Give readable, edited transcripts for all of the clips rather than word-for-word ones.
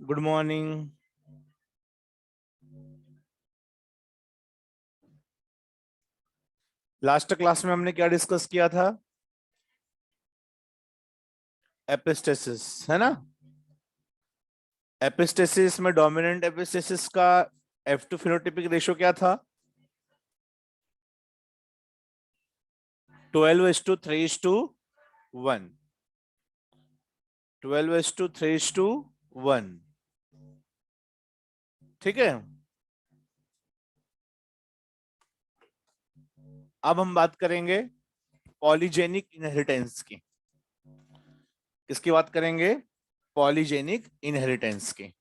Good morning. Last class में हमने क्या डिस्कस किया था? एपिस्टेसिस, है ना? एपिस्टेसिस में डोमिनेंट एपिस्टेसिस का F2 फिनोटाइपिक रेशियो क्या था? 12:3:1। 12:3:1। ठीक है। अब हम बात करेंगे पॉलीजेनिक इनहेरिटेंस की। किसकी बात करेंगे? पॉलीजेनिक इनहेरिटेंस की।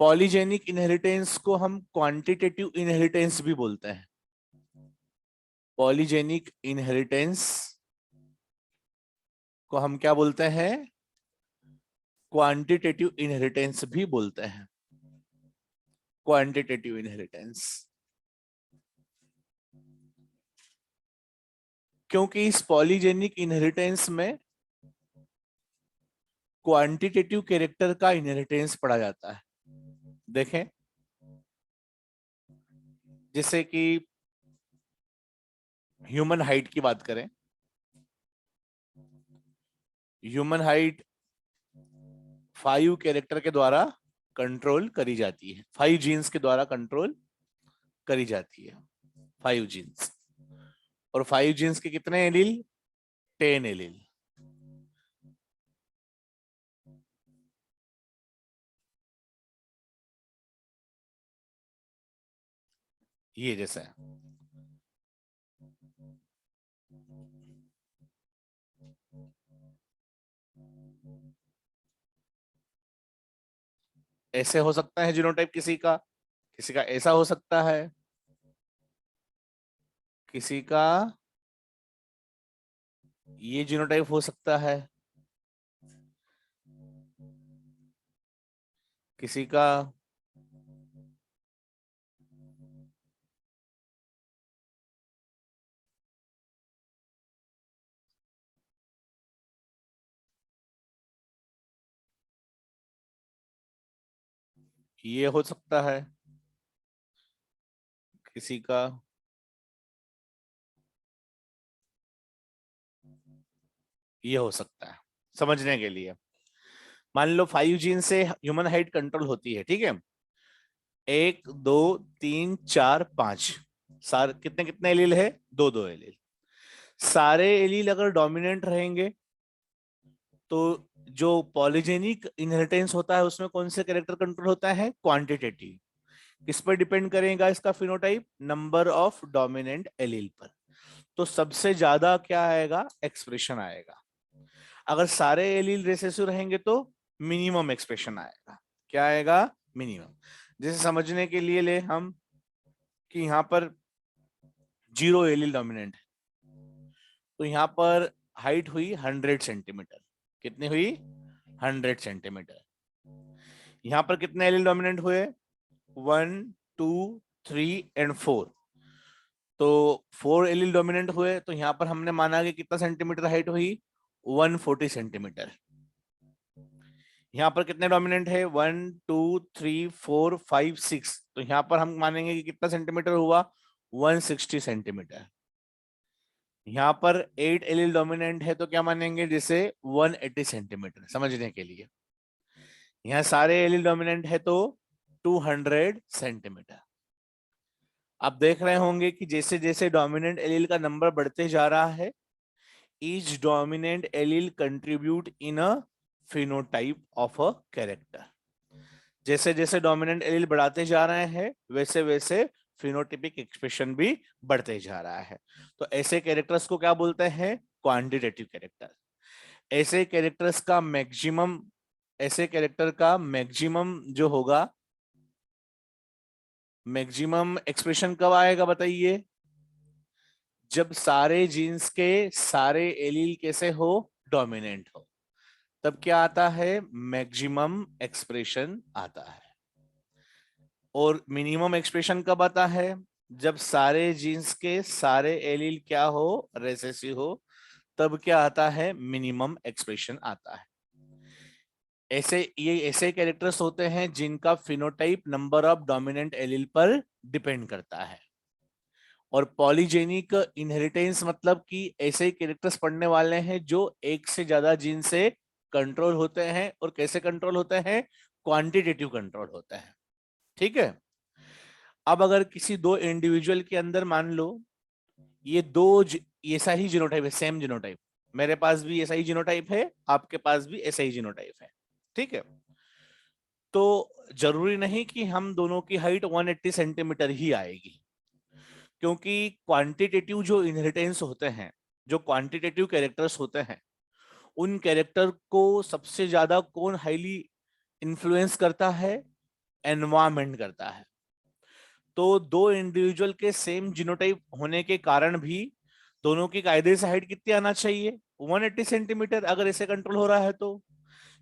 पॉलीजेनिक इनहेरिटेंस को हम क्वांटिटेटिव इनहेरिटेंस भी बोलते हैं। पॉलीजेनिक इनहेरिटेंस को हम क्या बोलते हैं? क्वांटिटेटिव इनहेरिटेंस भी बोलते हैं। क्वांटिटेटिव इनहेरिटेंस, क्योंकि इस पॉलीजेनिक इनहेरिटेंस में क्वांटिटेटिव कैरेक्टर का इनहेरिटेंस पढ़ा जाता है। देखें, जैसे कि ह्यूमन हाइट की बात करें। ह्यूमन हाइट 5 कैरेक्टर के द्वारा कंट्रोल करी जाती है, 5 जीन्स के द्वारा कंट्रोल करी जाती है। 5 जीन्स, और 5 जीन्स के कितने एलील? 10 एलील। ये जैसा है। ऐसे हो सकता है जीनोटाइप किसी का ऐसा हो सकता है, किसी का ये जीनोटाइप हो सकता है, किसी का ये हो सकता है, किसी का ये हो सकता है। समझने के लिए, मान लो 5 जीन से ह्यूमन हाइट कंट्रोल होती है, ठीक है? 1 2 3 4 5, सारे कितने कितने एलील है? 2 2 एलील। सारे एलील अगर डोमिनेंट रहेंगे तो जो पॉलीजेनिक इनहेरिटेंस होता है उसमें कौन से कैरेक्टर कंट्रोल होता है? क्वांटिटेटिव। किस पर डिपेंड करेगा इसका phenotype? Number of dominant allele पर। तो सबसे ज्यादा क्या आएगा? एक्सप्रेशन आएगा। अगर सारे एलील रिसेसिव रहेंगे तो मिनिमम एक्सप्रेशन आएगा। क्या आएगा? मिनिमम। जैसे समझने के लिए ले हम कि यहाँ पर 0 एलील डोमिनेंट है, तो यहाँ पर हाइट हुई 100 सेंटीमीटर। कितनी हुई? 100 सेंटीमीटर। यहाँ पर कितने एलील डोमिनेंट हुए? 1 2 3 और 4। तो 4 एलील डोमिनेंट हुए, तो यहाँ पर हमने माना कि कितना सेंटीमीटर हाइट हुई? 140 सेंटीमीटर। यहाँ पर कितने डोमिनेंट है? 1 2 3 4 5 6। तो यहाँ पर हम मानेंगे कि कितना सेंटीमीटर हुआ? 160 सेंटीमीटर। यहाँ पर 8 एलील डोमिनेंट है, तो क्या मानेंगे? जैसे 180 सेंटीमीटर, समझने के लिए। यहाँ सारे एलील डोमिनेंट है तो 200 सेंटीमीटर। आप देख रहे होंगे कि जैसे जैसे डोमिनेंट एलील का नंबर बढ़ते जा रहा है, each dominant allele contribute in a phenotype of a character. जैसे जैसे डोमिनेंट एलील बढ़ाते जा रहे हैं वैसे वैसे फिनोटिपिक एक्सप्रेशन भी बढ़ते जा रहा है। तो ऐसे कैरेक्टर्स को क्या बोलते हैं? Quantitative character. ऐसे कैरेक्टर्स का मैक्सिमम ऐसे कैरेक्टर का मैक्सिमम जो होगा, मैक्सिमम एक्सप्रेशन कब आएगा बताइए? जब सारे जीन्स के सारे एलील कैसे हो, डोमिनेंट हो, तब क्या आता है? मैक्सिमम एक्सप्रेशन आता है। और मिनिमम एक्सप्रेशन कब आता है? जब सारे जीन्स के सारे एलील क्या हो, रेसेसिव हो, तब क्या आता है? मिनिमम एक्सप्रेशन आता है। ऐसे ये ऐसे कैरेक्टर्स होते हैं जिनका phenotype number of dominant allele पर डिपेंड करता है। और पॉलीजेनिक इनहेरिटेंस मतलब कि ऐसे कैरेक्टर्स पढ़ने वाले हैं जो एक से ज्यादा जीन से कंट्रोल होते हैं। और कैसे कंट्रोल होते हैं? क्वांटिटेटिव कंट्रोल होते हैं। ठीक है। अब अगर किसी दो इंडिविजुअल के अंदर मान लो ये ऐसा ही जीनोटाइप है, सेम जीनोटाइप, मेरे पास भी ऐसा ही जीनोटाइप है, आपके पास भी ऐसा ही जीनोटाइप है, ठीक है, तो जरूरी नहीं कि हम दोनों की हाइट 180 सेंटीमीटर ही आएगी। क्योंकि क्वांटिटेटिव जो इनहेरिटेंस होते हैं, जो क्वांटिटेटिव कैरेक्टर्स होते हैं, उन कैरेक्टर को सबसे ज्यादा कौन हाईली इन्फ्लुएंस करता है? एनवायरमेंट करता है। तो दो इंडिविजुअल के सेम जीनोटाइप होने के कारण भी दोनों की कायदे से हाइट कितनी आना चाहिए? 180 सेंटीमीटर, अगर ऐसे कंट्रोल हो रहा है तो।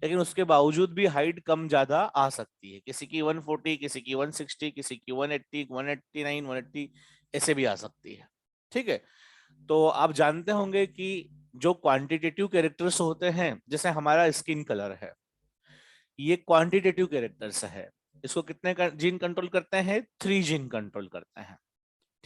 लेकिन उसके बावजूद भी हाइट कम ज्यादा आ सकती है, किसी की 140, किसी की 160, किसी की 180, 189, 180 ऐसे भी आ सकती है। ठीक है। तो आप जानते होंगे कि जो क्वांटिटेटिव कैरेक्टर्स होते हैं, जैसे हमारा स्किन कलर है, ये क्वांटिटेटिव कैरेक्टर्स है। इसको कितने जीन कंट्रोल करते हैं? 3 जीन कंट्रोल करते हैं।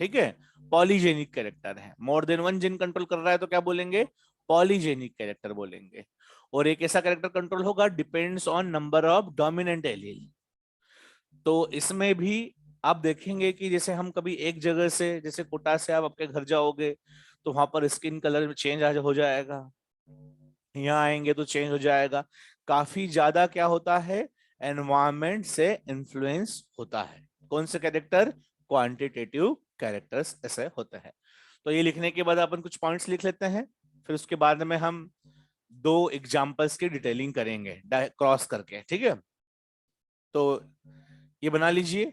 ठीक है। पॉलीजेनिक कैरेक्टर है, more than one gene control कर रहा है तो क्या बोलेंगे? पॉलीजेनिक कैरेक्टर बोलेंगे। और एक ऐसा कैरेक्टर कंट्रोल होगा depends on number of dominant allele. तो इसमें भी आप देखेंगे कि जैसे हम कभी एक जगह से, जैसे कोटा से आप आपके घर जाओगे तो वहां पर स्किन कलर चेंज हो जाएगा, यहाँ आएंगे तो चेंज हो जाएगा। काफी ज्यादा क्या होता है? एनवायरमेंट से इन्फ्लुएंस होता है। कौन से कैरेक्टर? क्वांटिटेटिव कैरेक्टर्स ऐसे होते हैं। तो ये लिखने के बाद अपन कुछ पॉइंट्स लिख लेते हैं, फिर उसके बाद में हम दो एग्जांपल्स की डिटेलिंग करेंगे क्रॉस करके। ठीक है। तो ये बना लीजिए।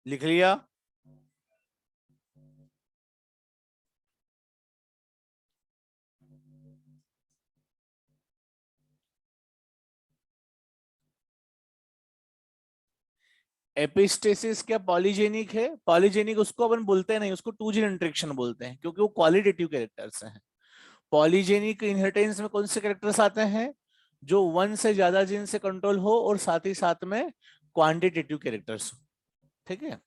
लिख लिया? एपिस्टेसिस क्या पॉलीजेनिक है? पॉलीजेनिक उसको अपन बोलते हैं नहीं, उसको टू जीन इंटरेक्शन बोलते हैं, क्योंकि वो क्वालिटेटिव कैरेक्टर्स हैं। पॉलीजेनिक इनहेरिटेंस में कौन से कैरेक्टर्स आते हैं? जो वन से ज्यादा जीन से कंट्रोल हो और साथ ही साथ में क्वांटिटेटिव कैरेक्टर्स हो। ठीक है।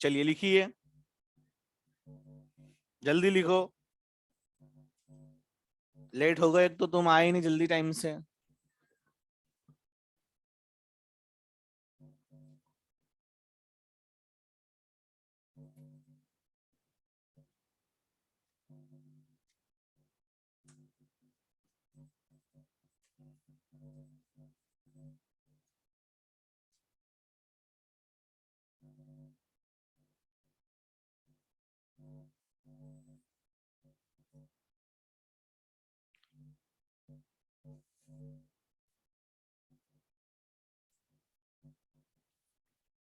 चलिए लिखिए, जल्दी लिखो। लेट हो गए, एक तो तुम आए ही नहीं जल्दी टाइम से।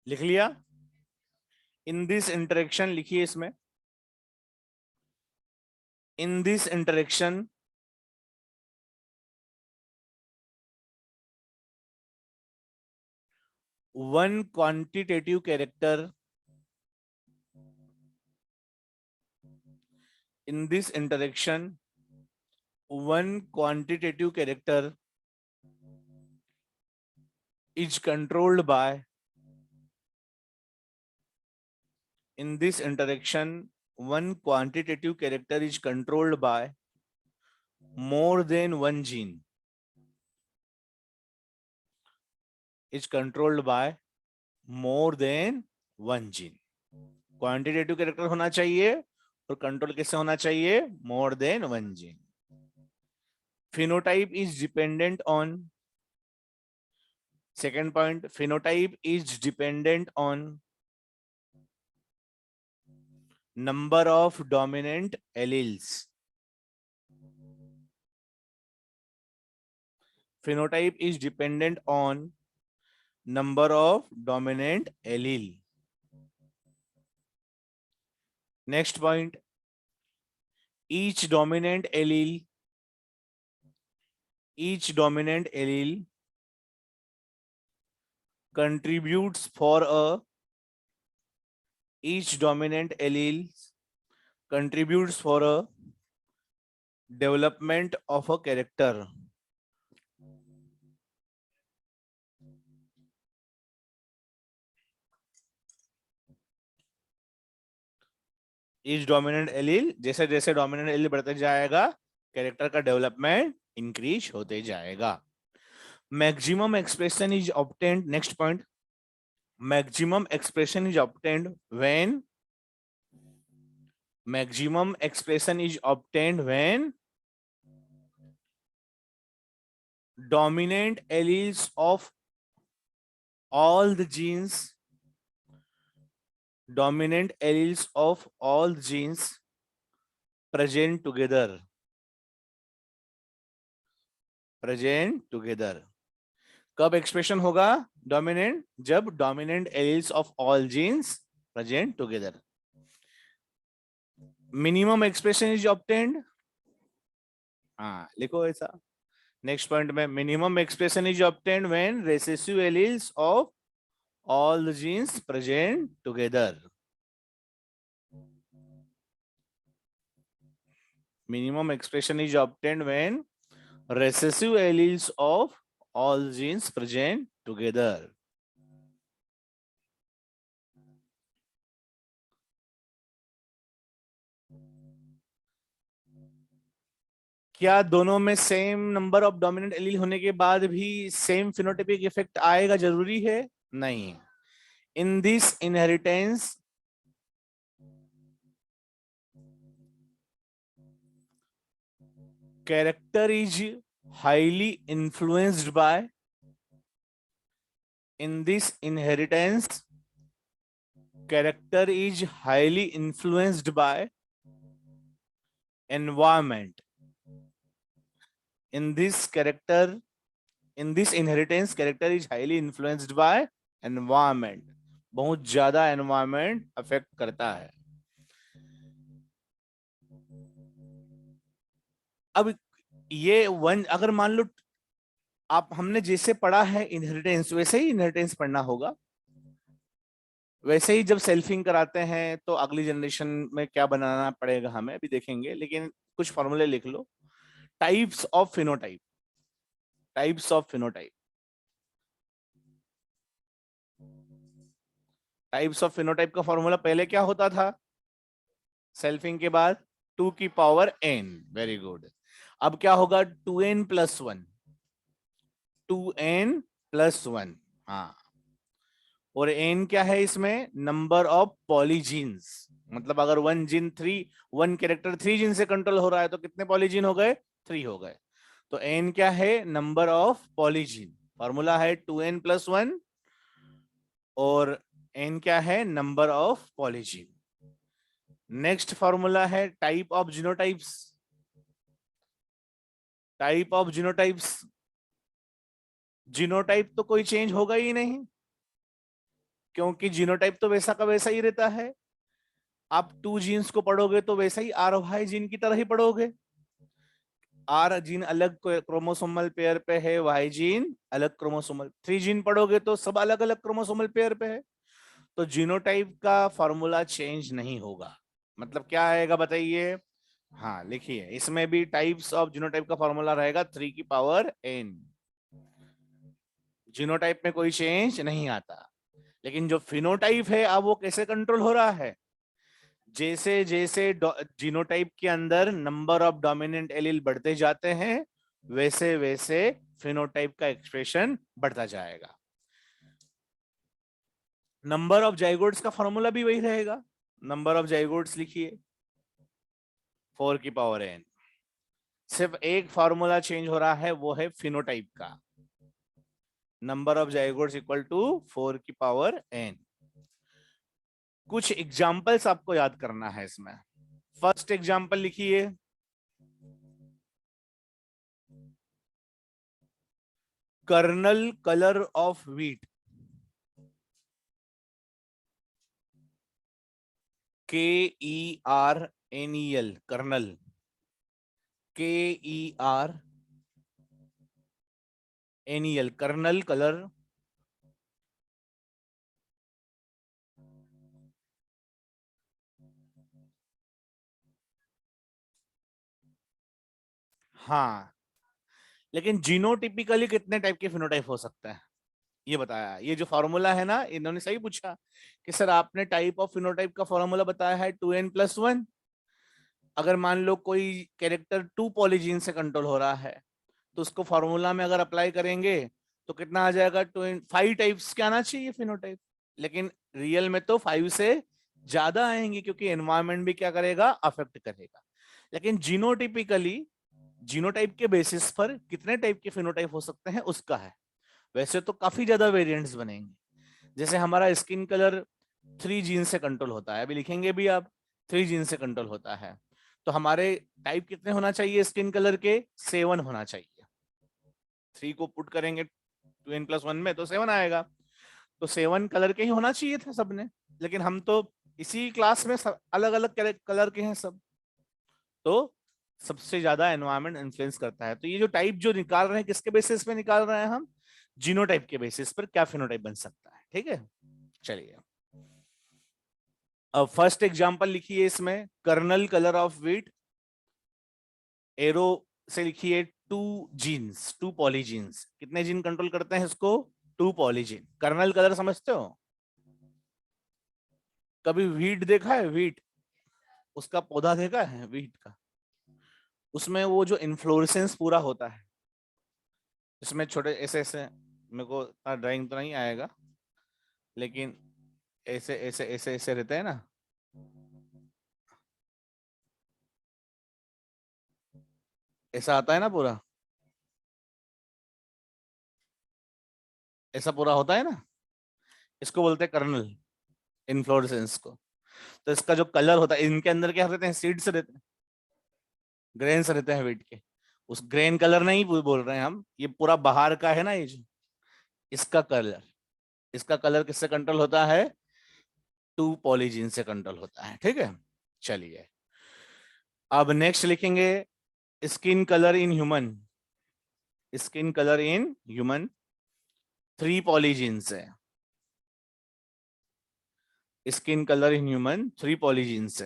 लिख लिया? इन दिस इंटरेक्शन लिखिए इसमें। In this interaction one quantitative character, in this interaction one quantitative character is controlled by, in this interaction one quantitative character is controlled by more than one gene, is controlled by more than one gene। Quantitative character होना चाहिए और control किससे होना चाहिए? More than one gene. phenotype is dependent on, second point, phenotype is dependent on number of dominant alleles। phenotype is dependent on number of dominant allele। next point, each dominant allele contributes for a, each dominant allele contributes for a development of a character। Each dominant allele, जैसे जैसे dominant allele बढ़ते जाएगा character का development increase होते जाएगा। Maximum expression is obtained, next point, maximum expression is obtained when, maximum expression is obtained when dominant alleles of all the genes, dominant alleles of all genes present together, present together। कब expression होगा dominant? जब dominant alleles of all genes present together. Minimum expression is obtained, हाँ लिखो ऐसा next point में, minimum expression is obtained when recessive alleles of all the genes present together. minimum expression is obtained when recessive alleles of all genes present together। क्या दोनों में same number of dominant allele होने के बाद भी same phenotypic effect आएगा? जरूरी है? नहीं। In this inheritance character is highly influenced by, in this inheritance character is highly influenced by environment। in this character, in this inheritance character is highly influenced by environment। बहुत ज्यादा environment affect करता है। अब ये one, अगर मान लो आप, हमने जैसे पढ़ा है इनहेरिटेंस वैसे ही इनहेरिटेंस पढ़ना होगा। वैसे ही जब सेल्फिंग कराते हैं तो अगली जनरेशन में क्या बनाना पड़ेगा हमें अभी देखेंगे, लेकिन कुछ फॉर्मूले लिख लो। Types of phenotype, types of phenotype, types of phenotype का फॉर्मूला पहले क्या होता था सेल्फिंग के बाद? 2 की पावर n, वेरी गुड। अब क्या होगा, 2n प्लस 1, 2n+1, हाँ। और n क्या है इसमें, नंबर ऑफ पॉलीजीन्स, मतलब अगर वन कैरेक्टर 3 जीन से कंट्रोल हो रहा है तो कितने पॉलीजीन हो गए, 3 हो गए। तो n क्या है, नंबर ऑफ पॉलीजीन, फॉर्मूला है 2n+1, और n क्या है, number of polygene. Next formula है type of genotypes. Type of genotypes, genotype तो कोई चेंज होगा ही नहीं, क्योंकि जीनोटाइप तो वैसा का वैसा ही रहता है। आप 2 जीन्स को पढ़ोगे तो वैसा ही आर वाई जीन की तरह ही पढ़ोगे। आर जीन अलग क्रोमोसोमल पेयर पे है, वाई जीन अलग क्रोमोसोमल, 3 जीन पढ़ोगे तो सब अलग अलग क्रोमोसोमल पेयर पे है। तो जीनोटाइप का फॉर्मूला चेंज नहीं होगा। मतलब क्या आएगा बताइए, हाँ लिखिए, इसमें भी टाइप्स ऑफ जीनोटाइप का फॉर्मूला रहेगा 3 की पावर n। जीनोटाइप में कोई चेंज नहीं आता। लेकिन जो फिनोटाइप है, अब वो कैसे कंट्रोल हो रहा है, जैसे जैसे जीनोटाइप के अंदर नंबर ऑफ डोमिनेंट एलील बढ़ते जाते हैं, वैसे वैसे फिनोटाइप का एक्सप्रेशन बढ़ता जाएगा। नंबर ऑफ जाइगोट्स का फॉर्मूला भी वही रहेगा। नंबर ऑफ जाइगोट्स लिखिए 4 की पावर n। सिर्फ एक फॉर्मूला चेंज हो रहा है, वो है फिनोटाइप का। Number of zygotes equal to 4 की पावर n। कुछ एग्जाम्पल्स आपको याद करना है इसमें। फर्स्ट एग्जाम्पल लिखिए, kernel colour of wheat, KERNEL, kernel, KERNEL, kernel colour. हाँ, लेकिन जीनोटिपिकली कितने टाइप के फिनोटाइप हो सकते हैं, ये बताया। ये जो फॉर्मूला है ना, इन्होंने सही पूछा कि सर आपने टाइप ऑफ फिनोटाइप का फॉर्मूला बताया है 2n+1। अगर मान लो कोई कैरेक्टर 2 पॉलीजीन से कंट्रोल हो रहा है, तो उसको फॉर्मूला में अगर अप्लाई करेंगे तो कितना आ जाएगा, 5 टाइप्स के आना चाहिए फिनोटाइप। लेकिन रियल में तो 5 से ज्यादा आएंगे, क्योंकि एनवायरमेंट भी क्या करेगा, अफेक्ट करेगा। लेकिन जीनोटिपिकली, जीनोटाइप के बेसिस पर कितने टाइप के फिनोटाइप हो सकते हैं उसका है। वैसे तो काफी ज्यादा वेरिएंट्स बनेंगे। जैसे हमारा स्किन कलर 3 जीन से कंट्रोल होता है, अभी लिखेंगे भी आप, 3 जीन से कंट्रोल होता है। तो हमारे टाइप कितने होना चाहिए स्किन कलर के, 7 होना चाहिए। 3 को पुट करेंगे 2n+1 में तो 7 आएगा। तो 7 कलर के ही होना चाहिए था सबने, लेकिन हम तो इसी क्लास में सब अलग अलग कलर के हैं सब। तो सबसे ज्यादा एनवायरनमेंट इन्फ्लुएंस करता है। तो ये जो टाइप जो निकाल रहे हैं, किसके बेसिस पे निकाल रहे हैं हम, जीनोटाइप के बेसिस पर क्या फिनोटाइप बन सकता है। ठीक है, चलिए अब फर्स्ट एग्जांपल लिखिए इसमें, kernel colour of wheat, arrow से लिखिए 2 जीन्स, 2 पॉलीजीन्स। कितने जीन कंट्रोल करते हैं इसको, 2 पॉलीजीन। कर्नल कलर समझते हो, कभी व्हीट देखा है, व्हीट, उसका पौधा देखा है व्हीट का, उसमें वो जो इन्फ्लोरेसेंस पूरा होता है, इसमें छोटे ऐसे ऐसे, मेरे को ड्राइंग तो नहीं आएगा, लेकिन ऐसे ऐसे ऐसे ऐसे रहते हैं ना, ऐसा आता है ना पूरा, ऐसा पूरा होता है ना, इसको बोलते हैं कर्नल, इन्फ्लोरेसेंस को। तो इसका जो कलर होता है, इनके अंदर क्या रहते हैं, सीड्स रहते हैं, ग्रेन्स रहते हैं व्हीट के। उस ग्रेन कलर नहीं बोल रहे हैं हम, ये पूरा बाहर का है ना, ये जो इसका कलर, इसका कलर किससे कंट्रोल होता है, 2 पॉलीजीन से कंट्रोल होता है। ठीक है, चलिए अब नेक्स्ट लिखेंगे, skin colour in human, skin colour in human 3 polygene से, skin colour in human 3 polygene से।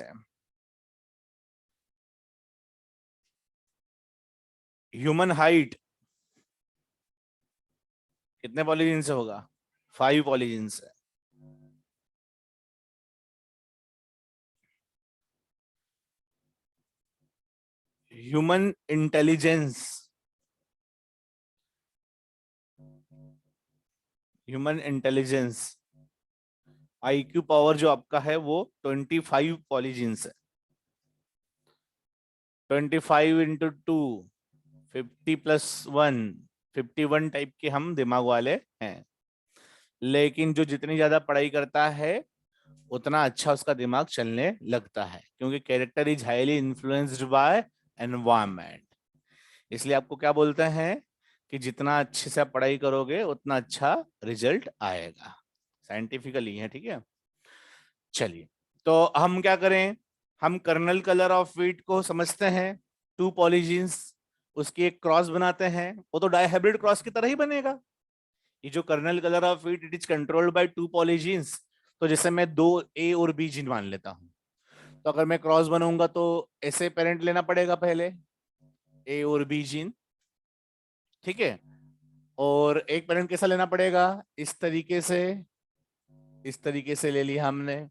ह्यूमन हाइट कितने पॉलीजीन से होगा, 5 पॉलीजीन से। Human intelligence, human intelligence, IQ power जो आपका है वो 25 पॉलीजीन्स है। 25 × 2, 50 + 1, 51 टाइप के हम दिमाग वाले हैं। लेकिन जो जितनी ज्यादा पढ़ाई करता है उतना अच्छा उसका दिमाग चलने लगता है, क्योंकि character is highly influenced by environment. इसलिए आपको क्या बोलते हैं कि जितना अच्छे से आप पढ़ाई करोगे उतना अच्छा रिजल्ट आएगा। साइंटिफिकली है, ठीक है। चलिए, तो हम क्या करें, हम कर्नल कलर ऑफ व्हीट को समझते हैं, 2 पॉलीजीन्स, उसकी एक क्रॉस बनाते हैं, वो तो डायहाइब्रिड क्रॉस की तरह ही बनेगा। ये जो kernel colour of wheat, it is controlled by 2 polygenes. तो जैसे मैं 2 ए और बी जीन मान लेता हूं, तो अगर मैं क्रॉस बनूंगा तो ऐसे पेरेंट लेना पड़ेगा पहले, ए और बी जीन, ठीक है। और एक पेरेंट कैसा लेना पड़ेगा, इस तरीके से, इस तरीके से ले लिया हमने।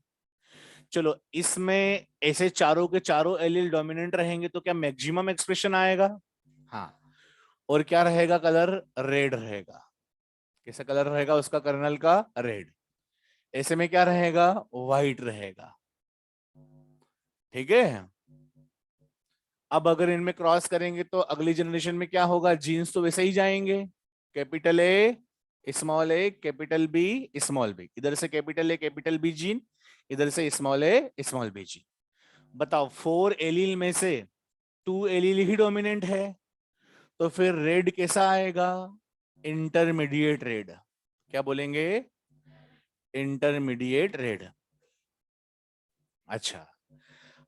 चलो, इसमें ऐसे चारों के चारों एलील डोमिनेंट रहेंगे तो क्या मैक्सिमम एक्सप्रेशन आएगा? हाँ। और क्या रहेगा, कलर रेड रहेगा। कैसा कलर रहेगा उसका, कर्नल का रेड। ऐसे में क्या रहेगा, व्हाइट रहेगा, ठीक है। अब अगर इनमें क्रॉस करेंगे तो अगली जनरेशन में क्या होगा, जीन्स तो वैसे ही जाएंगे, capital A small A capital B small B, इधर से capital A capital B gene, इधर से small A small B gene. बताओ, 4 एलील में से 2 एलील ही डोमिनेंट है, तो फिर रेड कैसा आएगा, इंटरमीडिएट रेड। क्या बोलेंगे, इंटरमीडिएट रेड। अच्छा,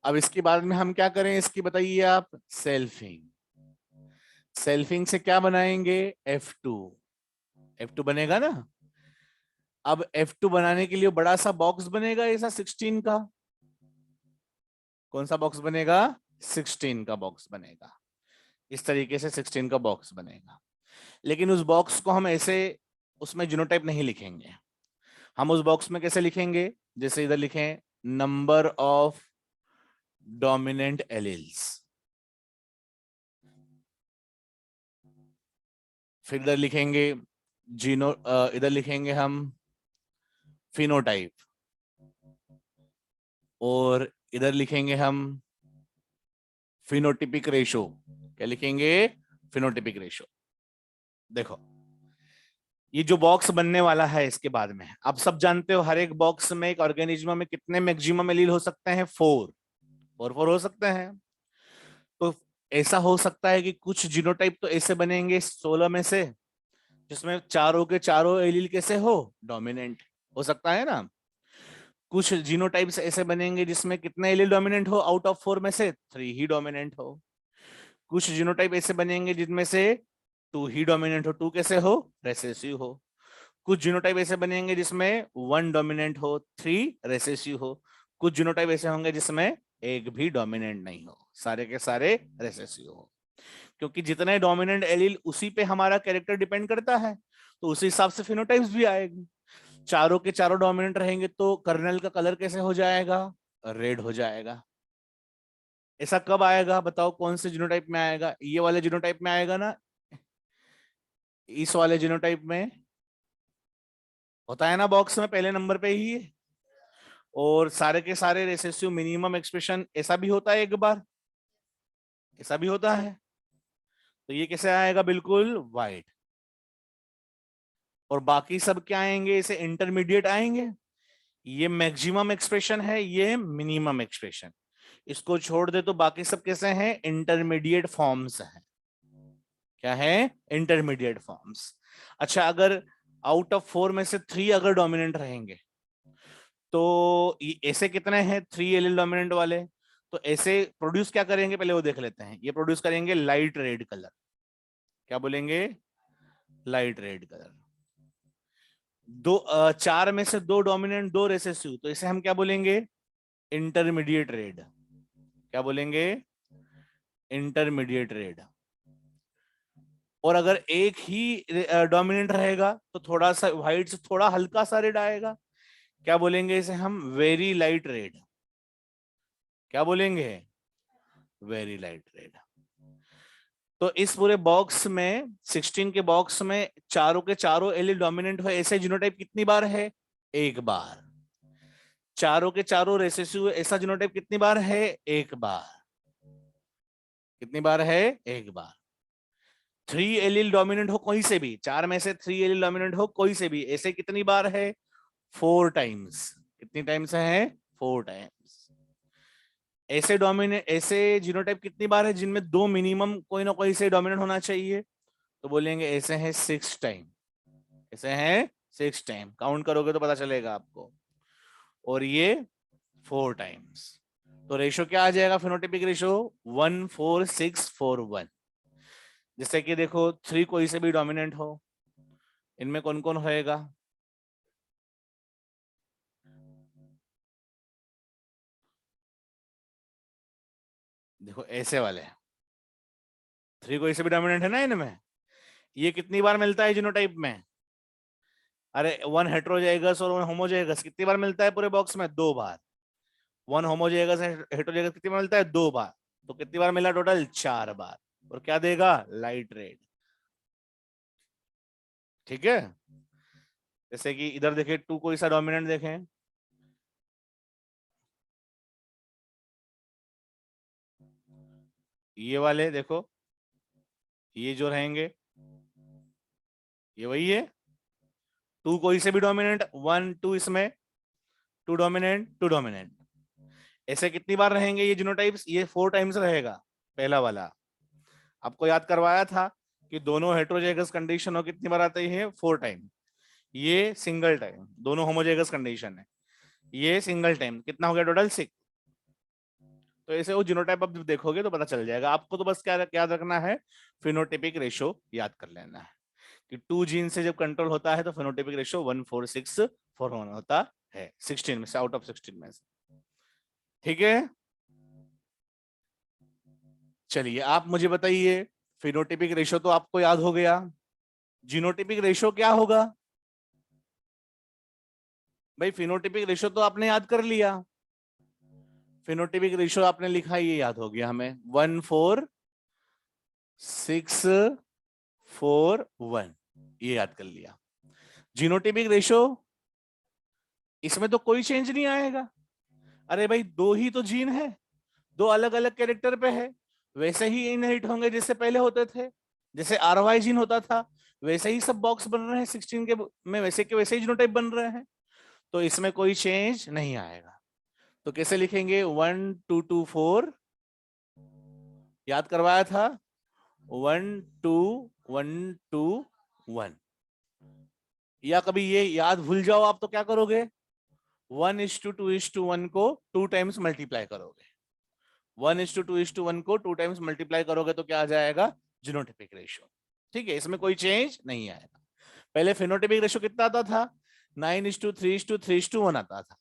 अब इसके बाद में हम क्या करें, इसकी बताइए आप, सेल्फिंग। सेल्फिंग से क्या बनाएंगे, F2, F2 बनेगा ना। अब F2 बनाने के लिए बड़ा सा बॉक्स बनेगा ऐसा 16 का। कौन सा बॉक्स बनेगा, 16 का बॉक्स बनेगा। इस तरीके से 16 का बॉक्स बनेगा। लेकिन उस बॉक्स को हम ऐसे, उसमें जीनोटाइप नहीं लिखेंगे। हम उस बॉक्स में कैसे लिखेंगे, जैसे इधर लिखें नंबर ऑफ डोमिनेंट एलील्स, फिर इधर लिखेंगे जीनो, इधर लिखेंगे हम फिनोटाइप, और इधर लिखेंगे हम फिनोटिपिक रेशो। क्या लिखेंगे, फिनोटिपिक रेशो। देखो, ये जो बॉक्स बनने वाला है इसके बाद में, आप सब जानते हो हर एक बॉक्स में एक ऑर्गेनिज्म में कितने मैक्सिमम एलील हो सकते हैं, 4, 4 हो सकते हैं। तो ऐसा हो सकता है कि कुछ जीनोटाइप तो ऐसे बनेंगे 16 में से, जिसमें चारों के चारों एलील कैसे हो, डोमिनेंट, हो सकता है ना। कुछ जीनोटाइप्स ऐसे बनेंगे जिसमें कितने एलील डोमिनेंट हो, आउट ऑफ 4 में से 3 ही डोमिनेंट हो। कुछ जीनोटाइप ऐसे बनेंगे जिनमें से 2 ही डोमिनेंट हो, 2 कैसे हो, रेसेसिव हो। कुछ जीनोटाइप ऐसे बनेंगे जिसमें 1 डोमिनेंट हो, 3 रेसेसिव हो। कुछ जीनोटाइप ऐसे होंगे जिसमें एक भी डोमिनेंट नहीं हो, सारे के सारे रेसेसिव हो। क्योंकि जितने डोमिनेंट एलील, उसी पे हमारा कैरेक्टर डिपेंड करता है, तो उसी हिसाब से फिनोटाइप्स भी आएगी। चारों के चारों डोमिनेंट रहेंगे तो कर्नल का कलर कैसे हो जाएगा, रेड हो जाएगा। ऐसा कब आएगा बताओ, कौन से जीनोटाइप में आएगा, ये वाले जीनोटाइप में आएगा ना, इस वाले जीनोटाइप में होता है ना, बॉक्स में पहले नंबर पे ही है। और सारे के सारे रेसेसिव मिनिमम एक्सप्रेशन, ऐसा भी होता है एक बार, ऐसा भी होता है। तो ये कैसे आएगा, बिल्कुल वाइट। और बाकी सब क्या आएंगे, इसे इंटरमीडिएट आएंगे। ये मैक्सिमम एक्सप्रेशन है, ये मिनिमम एक्सप्रेशन। इसको छोड़ दे तो बाकी सब कैसे हैं, इंटरमीडिएट फॉर्म्स हैं। क्या है, इंटरमीडिएट फॉर्म्स। अच्छा, अगर आउट ऑफ 4 में से 3 अगर डोमिनेंट रहेंगे, तो ऐसे कितने हैं 3 एलील डोमिनेंट वाले, तो ऐसे प्रोड्यूस क्या करेंगे, पहले वो देख लेते हैं। ये प्रोड्यूस करेंगे लाइट रेड कलर। क्या बोलेंगे, लाइट रेड कलर। 4 में से 2 डोमिनेंट 2 रेसेसिव, तो इसे हम क्या बोलेंगे, इंटरमीडिएट रेड। क्या बोलेंगे, इंटरमीडिएट रेड। और अगर एक ही डोमिनेंट रहेगा तो थोड़ा सा व्हाइट से थोड़ा हल्का सा रेड आएगा। क्या बोलेंगे इसे हम, वेरी लाइट रेड। क्या बोलेंगे, वेरी लाइट रेड। तो इस पूरे बॉक्स में 16 के बॉक्स में चारों के चारों एलील डोमिनेंट हो ऐसे जीनोटाइप कितनी बार है? एक बार। चारों के चारों रिसेसिव ऐसा जीनोटाइप कितनी बार है? एक बार। कितनी बार है? एक बार। 3 एलील डोमिनेंट हो कोई से भी, चार में से 3 एलील डोमिनेंट हो कोई से भी, ऐसे कितनी बार है? 4 टाइम्स। कितनी टाइम्स है? 4 टाइम्स। ऐसे डोमिनेंट ऐसे जीनोटाइप कितनी बार है जिनमें दो मिनिमम कोई ना कोई से डोमिनेंट होना चाहिए? तो बोलेंगे ऐसे हैं 6 टाइम। ऐसे हैं 6 टाइम, काउंट करोगे तो पता चलेगा आपको। और ये 4 टाइम्स। तो रेशो क्या आ जाएगा? Phenotypic ratio 14641। जैसे कि देखो 3 कोई से भी डोमिनेंट हो, इनमें कौन कौन होएगा? देखो ऐसे वाले 3 कोई से भी डोमिनेंट है ना इनमें। ये कितनी बार मिलता है जीनोटाइप में? अरे 1 हेट्रोजाइगस और 1 होमोजाइगस कितनी बार मिलता है पूरे बॉक्स में? 2 बार। 1 होमोजाइगस हेट्रोजाइगस कितनी बार मिलता है? 2 बार। तो कितनी बार मिला टोटल? 4 बार। और क्या देगा? Light red. ठीक है। जैसे कि इधर देखें 2 कोई सा डोमिनेंट देखें, ये वाले देखो, ये जो रहेंगे ये वही है। 2 कोई से भी डोमिनेंट, 1 2 इसमें, 2 डोमिनेंट 2 डोमिनेंट। ऐसे कितनी बार रहेंगे ये जीनोटाइप्स? ये 4 टाइम्स रहेगा पहला वाला। आपको याद करवाया था कि दोनों हेट्रोजाइगस कंडीशन हो कितनी बार आते हैं? 4 टाइम। ये सिंगल टाइम, दोनों होमोजाइगस कंडीशन है। ये सिंगल टाइम, कितना हो गया टोटल? 6। तो ऐसे वो जीनोटाइप आप जब देखोगे तो पता चल जाएगा आपको। तो बस क्या याद रखना है? फिनोटिपिक रेशो याद कर लेना है कि 2 जीन से जब कंट्रोल होता है तो फिनोटिपिक रेशो 14641 होता है 16 में से, आउट ऑफ 16 में से। ठीक है। चलिए आप मुझे बताइए, फिनोटिपिक रेशो तो आपको याद हो गया, जीनोटिपिक रेशो क्या होगा? भाई फिनोटिपिक रेशो तो आपने याद कर लिया, फिनोटिपिक रेशो आपने लिखा, ये याद हो गया हमें, 14641, ये याद कर लिया। जीनोटिपिक रेशो, इसमें तो कोई चेंज नहीं आएगा। अरे भाई दो ही तो जीन है, दो अलग अलग कैरेक्टर पे है, वैसे ही इनहेरिट होंगे जैसे पहले होते थे। जैसे आरवाई जीन होता था वैसे ही सब बॉक्स बन रहे हैं 16 के में, वैसे के वैसे ही जीनोटाइप बन रहे हैं। तो इसमें कोई चेंज नहीं आएगा। तो कैसे लिखेंगे? 1224, याद करवाया था, 12121। या कभी ये याद भूल जाओ आप तो क्या करोगे? 1:2:1 को 2 टाइम्स मल्टीप्लाई करोगे। 1:2:1 को 2 टाइम्स मल्टीप्लाई करोगे तो क्या आ जाएगा? Genotypic ratio. ठीक है, इसमें कोई चेंज नहीं आएगा। पहले फिनोटिपिक रेशियो कितना आता था? 9:3:3:1 आता था।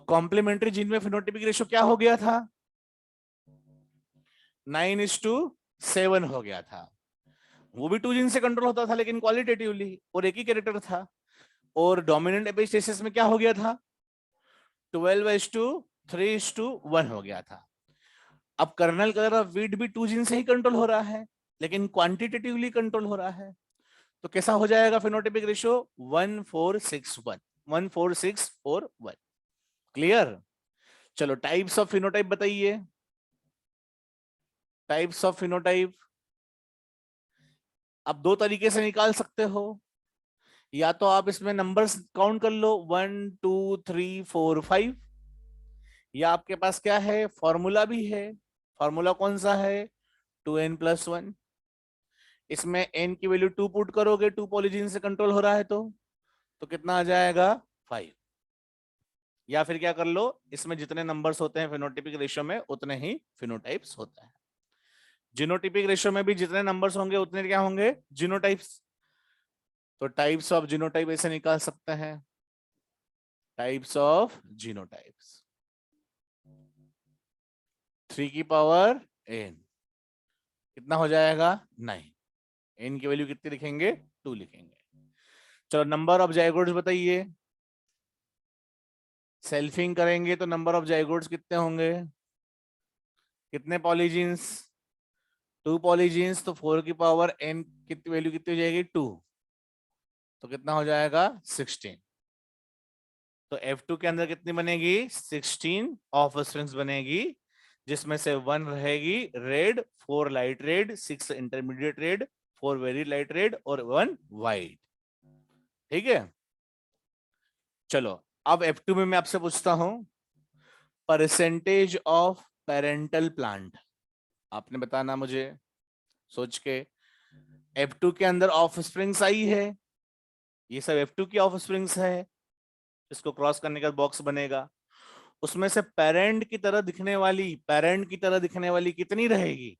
कॉम्प्लीमेंट्री जीन में फिनोटिपिक रेशियो क्या हो गया था? 9:7 हो गया था। वो भी 2 जीन से कंट्रोल होता था लेकिन क्वालिटेटिवली, और एक ही कैरेक्टर था। और डोमिनेंट एपिस्टेसिस में क्या हो गया था? 12:3:1 हो गया था। अब कर्नल कलर ऑफ वीट भी 2 जीन से ही कंट्रोल हो रहा है लेकिन क्वांटिटेटिवली कंट्रोल हो रहा है। तो कैसा हो जाएगा फिनोटिपिक रेशियो? 1461, 14641। क्लियर? चलो टाइप्स ऑफ फिनोटाइप बताइए। टाइप्स ऑफ फिनोटाइप आप दो तरीके से निकाल सकते हो। या तो आप इसमें नंबर्स काउंट कर लो, 1 2 3 4 5, या आपके पास क्या है? फॉर्मूला भी है। फॉर्मूला कौन सा है? 2n+1। इसमें n की वैल्यू 2 पुट करोगे, 2 पॉलीजीन से कंट्रोल हो रहा है तो कितना आ जाएगा? 5। या फिर क्या कर लो, इसमें जितने नंबर्स होते हैं फिनोटिपिक रेशियो में उतने ही फिनोटाइप्स होता है। जीनोटिपिक रेशियो में भी जितने नंबर्स होंगे उतने क्या होंगे? जीनोटाइप्स। तो टाइप्स ऑफ जीनोटाइप ऐसे निकाल सकते हैं, टाइप्स ऑफ जीनोटाइप्स 3 की पावर n, कितना हो जाएगा? 9। n की वैल्यू कितनी लिखेंगे? 2 लिखेंगे। चलो नंबर ऑफ जाइगोट्स बताइए। सेल्फिंग करेंगे तो नंबर ऑफ जाइगोट्स कितने होंगे? कितने पॉलीजीन्स? 2 पॉलीजीन्स, तो 4 की पावर n कितनी वैल्यू कितनी हो जाएगी 2, तो कितना हो जाएगा 16। तो F2 के अंदर कितनी बनेगी 16 ऑफ स्प्रिंग्स बनेगी, जिसमें से 1 रहेगी red, 4 light red, 6 intermediate red, 4 very light red और 1 वाइट। ठीक है, चलो अब F2 में मैं आपसे पूछता हूं परसेंटेज ऑफ पेरेंटल प्लांट, आपने बताना मुझे सोच के। F2 के अंदर ऑफ स्प्रिंग्स आई है, ये सब F2 की ऑफ स्प्रिंग्स है, इसको क्रॉस करने का बॉक्स बनेगा। उसमें से पेरेंट की तरह दिखने वाली कितनी रहेगी,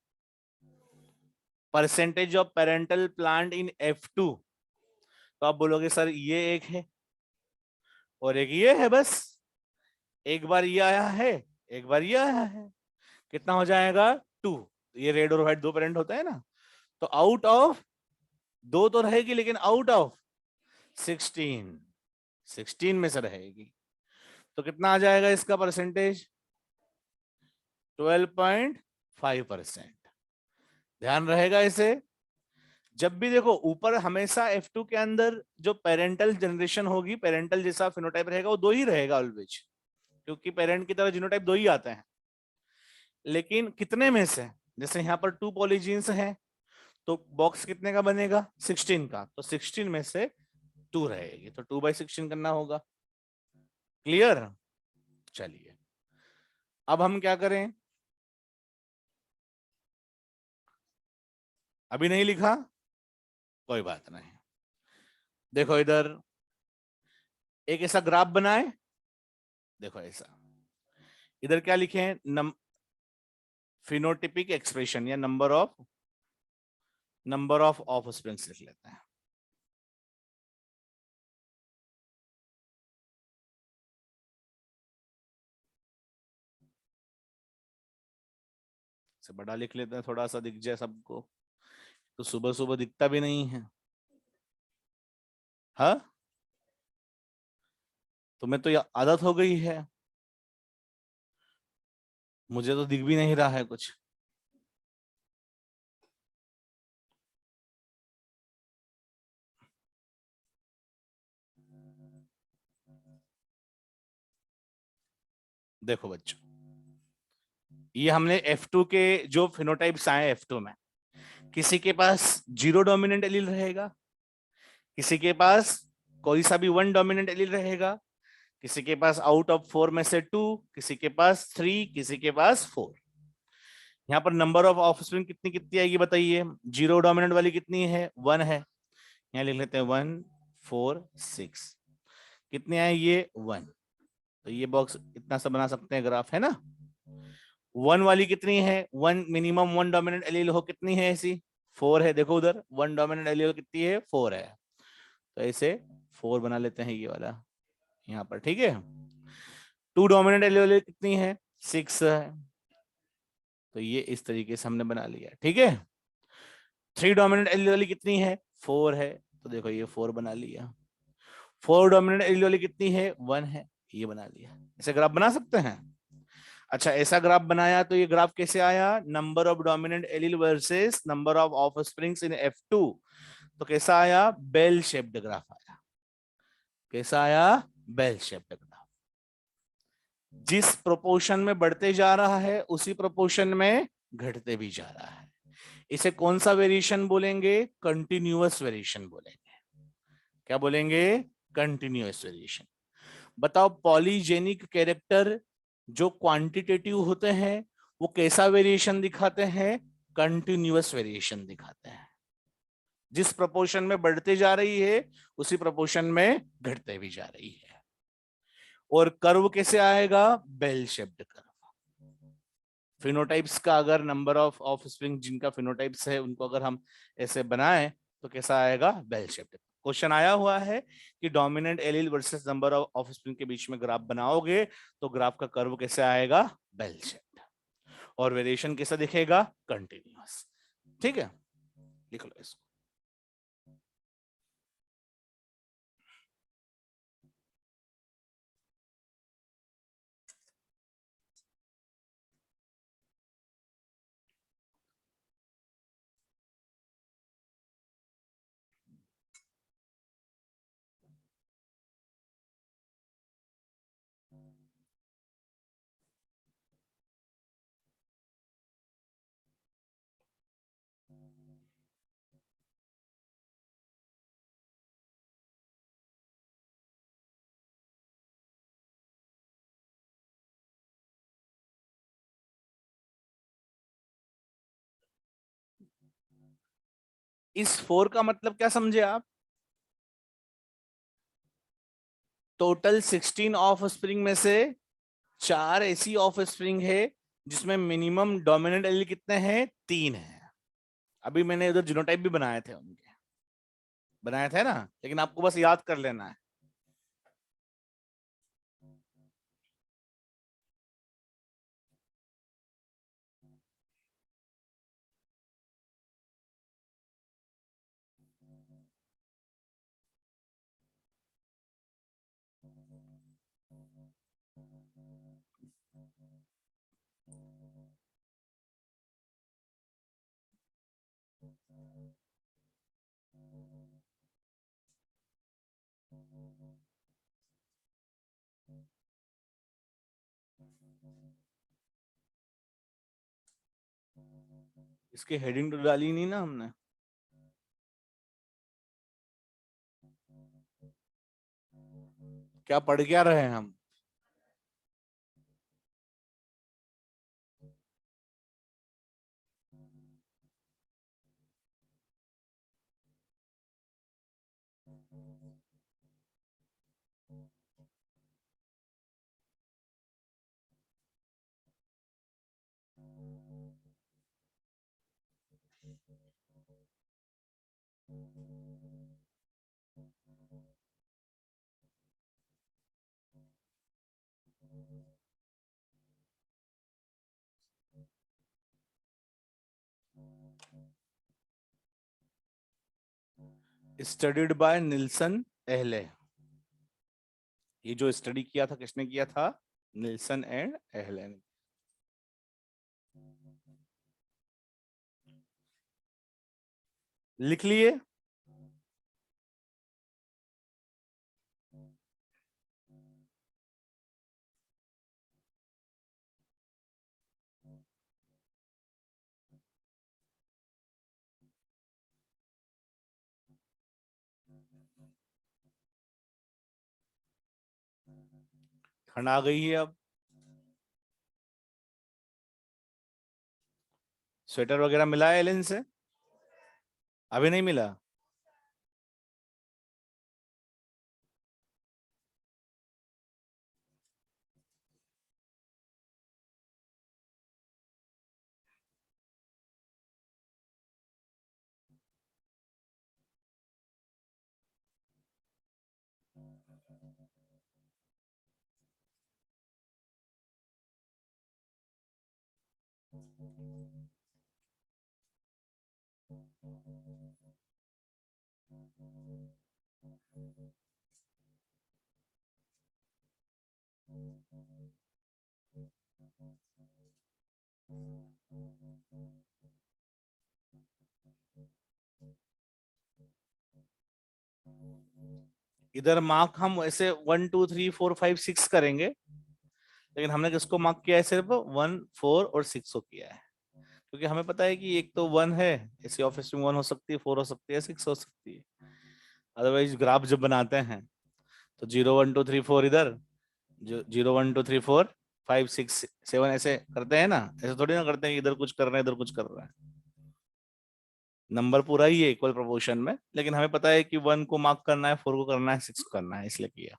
percentage of parental plant in F2। तो आप बोलोगे सर ये एक है और एक ये है, बस एक बार ये आया है, एक बार ये आया है, कितना हो जाएगा 2। ये रेड और व्हाइट दो पेरेंट होता है ना, तो आउट ऑफ दो तो रहेगी, लेकिन आउट ऑफ 16, 16 में से रहेगी, तो कितना आ जाएगा इसका परसेंटेज 12.5%। ध्यान रहेगा इसे, जब भी देखो ऊपर हमेशा F2 के अंदर जो पेरेंटल जनरेशन होगी, पेरेंटल जैसा फिनोटाइप रहेगा वो दो ही रहेगा ऑलवेज, क्योंकि पेरेंट की तरह जीनोटाइप दो ही आते हैं। लेकिन कितने में से, जैसे यहाँ पर 2 पॉलीजीन्स हैं, तो बॉक्स कितने का बनेगा 16 का, तो 16 में से 2 रहेगी, तो 2/16 करना होगा। क्लियर, चलिए अब हम क्या करें, अभी नहीं लिखा कोई बात नहीं, देखो इधर एक ऐसा ग्राफ बनाए, देखो ऐसा, इधर क्या लिखे हैं फिनोटिपिक एक्सप्रेशन या नंबर ऑफ ऑफस्प्रिंग्स लिख लेते हैं। से बड़ा लिख लेते हैं, थोड़ा सा दिख जाए सबको, तो सुबह सुबह दिखता भी नहीं है। हाँ, तुम्हें तो ये आदत हो गई है, मुझे तो दिख भी नहीं रहा है कुछ। देखो बच्चों, ये हमने F2 के जो फिनोटाइप्स आए F2 में, किसी के पास 0 डोमिनेंट एलील रहेगा, किसी के पास कोई सा भी 1 डोमिनेंट एलील रहेगा, किसी के पास आउट ऑफ 4 में से 2, किसी के पास 3, किसी के पास 4। यहाँ पर नंबर ऑफ ऑफस्प्रिंग कितनी कितनी आएगी बताइए, 0 डोमिनेंट वाली कितनी है 1 है, यहाँ लिख लेते हैं 1 4 6, कितने आए ये 1, तो ये बॉक्स इतना सा बना सकते हैं ग्राफ, है ना। 1 वाली कितनी है, 1 मिनिमम 1 डोमिनेंट एलील हो कितनी है ऐसी 4 है, देखो उधर 1 डोमिनेंट एलील कितनी है 4 है, तो ऐसे 4 बना लेते हैं ये वाला यहाँ पर, ठीक है। 2 डोमिनेंट एलील कितनी है 6 है, तो ये इस तरीके से हमने बना लिया, ठीक है। 3 डोमिनेंट एलील वाली कितनी है 4 है, तो देखो ये 4 बना लिया। 4 डोमिनेंट एलील वाली कितनी है 1 है, ये बना लिया। ऐसे ग्राफ बना सकते हैं। अच्छा, ऐसा ग्राफ बनाया तो ये ग्राफ कैसे आया, number of dominant allele versus number of offsprings in F2, तो कैसा आया बेल शेप्ड ग्राफ आया। कैसा आया बेल शेप्ड ग्राफ, जिस प्रोपोर्शन में बढ़ते जा रहा है उसी प्रोपोर्शन में घटते भी जा रहा है। इसे कौन सा वेरिएशन बोलेंगे, कंटिन्यूअस वेरिएशन बोलेंगे। क्या बोलेंगे, कंटिन्यूअस वेरिएशन। बताओ पॉलीजेनिक कैरेक्टर जो क्वांटिटेटिव होते हैं वो कैसा वेरिएशन दिखाते हैं, कंटिन्यूअस वेरिएशन दिखाते हैं। जिस प्रोपोर्शन में बढ़ते जा रही है उसी प्रोपोर्शन में घटते भी जा रही है। और कर्व कैसे आएगा, बेल शेप्ड कर्व। फिनोटाइप्स का अगर नंबर ऑफ ऑफस्प्रिंग जिनका फिनोटाइप्स है उनको अगर हम ऐसे बनाएं तो कैसा आएगा, बेल शेप्ड। क्वेश्चन आया हुआ है कि dominant allele versus number of offspring के बीच में ग्राफ बनाओगे तो ग्राफ का कर्व कैसे आएगा, बेल शेप्ड, और वेरिएशन कैसा दिखेगा, कंटिन्यूअस। ठीक है, लिख लो इसको। इस 4 का मतलब क्या समझे आप? टोटल 16 ऑफ स्प्रिंग में से 4 ऐसी ऑफ स्प्रिंग है जिसमें मिनिमम डोमिनेंट एलील कितने हैं? 3 है। अभी मैंने उधर जीनोटाइप भी बनाए थे, उनके बनाए थे ना, लेकिन आपको बस याद कर लेना है। इसकी हेडिंग तो डाली नहीं ना हमने। क्या पढ़ क्या रहे हैं हम? Studied by Nilsson Ehle. ये जो स्टडी किया था किसने किया था? निल्सन एंड एहले ने। लिख लिए? ठंड आ गई है अब। स्वेटर वगैरह मिला है एलन से? अभी नहीं मिला? इधर मार्क हम ऐसे 1 2 3 4 5 6 करेंगे, लेकिन हमने किसको मार्क किया है? सिर्फ 1 4 और 6 को किया है, क्योंकि हमें पता है कि एक तो 1 है, ऐसी ऑफिस में 1 हो सकती है, 4 हो सकती है, 6 हो सकती है। अदरवाइज ग्राफ जब बनाते हैं तो 0 1 2 3 4 इधर, जो 0 1 2 3 4 5 6 7 ऐसे करते हैं ना, ऐसे थोड़ी ना करते हैं कि इधर कुछ कर रहे हैं इधर कुछ कर रहे हैं। नंबर पूरा ही है इक्वल प्रोपोर्शन में, लेकिन हमें पता है कि 1 को मार्क करना है, 4 को करना है, 6 को करना है, इसलिए किया।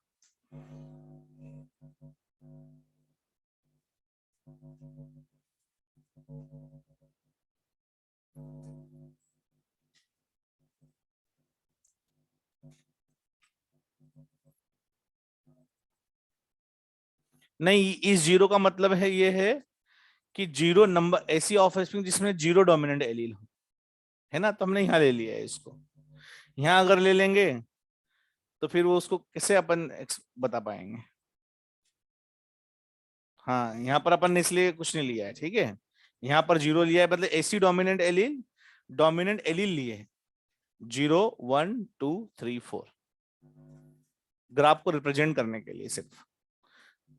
नहीं, इस 0 का मतलब है ये है कि 0 नंबर ऐसी ऑफस्प्रिंग जिसमें 0 डोमिनेंट एलील हो, है ना? तो हमने यहाँ ले लिया है इसको। यहाँ अगर ले लेंगे तो फिर वो उसको कैसे अपन बता पाएंगे? हाँ, यहाँ पर अपन ने इसलिए कुछ नहीं लिया है, ठीक है। यहाँ पर 0 लिया है, मतलब ऐसी डोमिनेंट एलील लिए 0 1 2 3 4 ग्राफ को रिप्रेजेंट करने के लिए सिर्फ।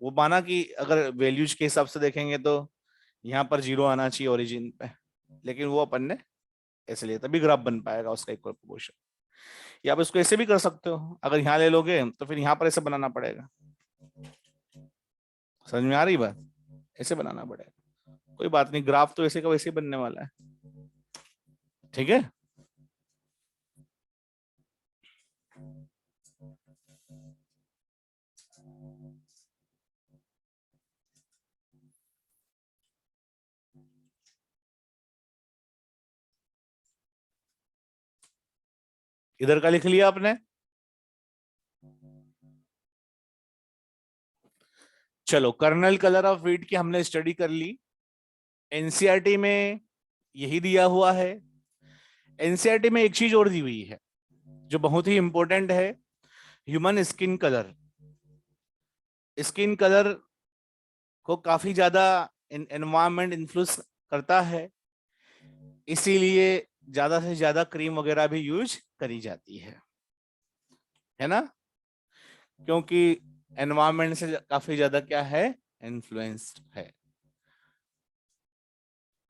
वो माना कि अगर वैल्यूज के हिसाब से देखेंगे तो यहाँ पर 0 आना चाहिए ओरिजिन पे, लेकिन वो अपन ने ऐसे लिया, तभी ग्राफ बन पाएगा उसका इक्वल प्रोपोर्शन। या आप इसको ऐसे भी कर सकते हो, अगर यहाँ ले लोगे तो फिर यहाँ पर ऐसे बनाना पड़ेगा। समझ में आ रही बात? ऐसे बनाना पड़ेगा, कोई बात नहीं, ग्राफ तो ऐसे का वैसे ही बनने वाला है, ठीक है। इधर का लिख लिया आपने? चलो, कर्नल कलर ऑफ व्हीट की हमने स्टडी कर ली। एनसीईआरटी में यही दिया हुआ है। एनसीईआरटी में एक चीज और दी हुई है जो बहुत ही इंपॉर्टेंट है, human skin colour. Skin colour को काफी ज्यादा एनवायरमेंट इन्फ्लुएंस करता है, इसीलिए ज्यादा से ज्यादा क्रीम वगैरह भी यूज करी जाती है ना, क्योंकि एनवायरमेंट से काफी ज्यादा क्या है, इन्फ्लुएंस्ड है।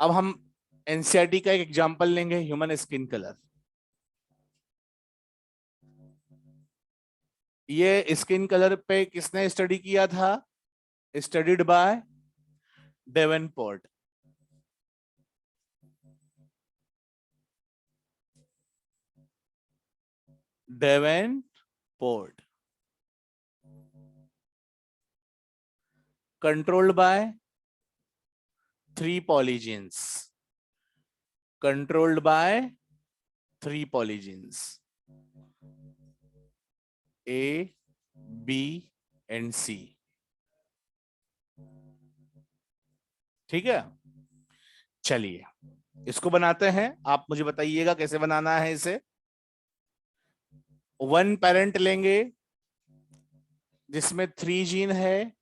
अब हम एनसीईआरटी का एक एग्जांपल लेंगे, ह्यूमन स्किन कलर। ये स्किन कलर पे किसने स्टडी किया था? Studied by Davenport. Davenport, controlled by 3 polygenes, controlled by 3 polygenes, A, B and C. ठीक है, चलिए इसको बनाते हैं। आप मुझे बताइएगा कैसे बनाना है इसे। 1 पेरेंट लेंगे जिसमें 3 जीन है,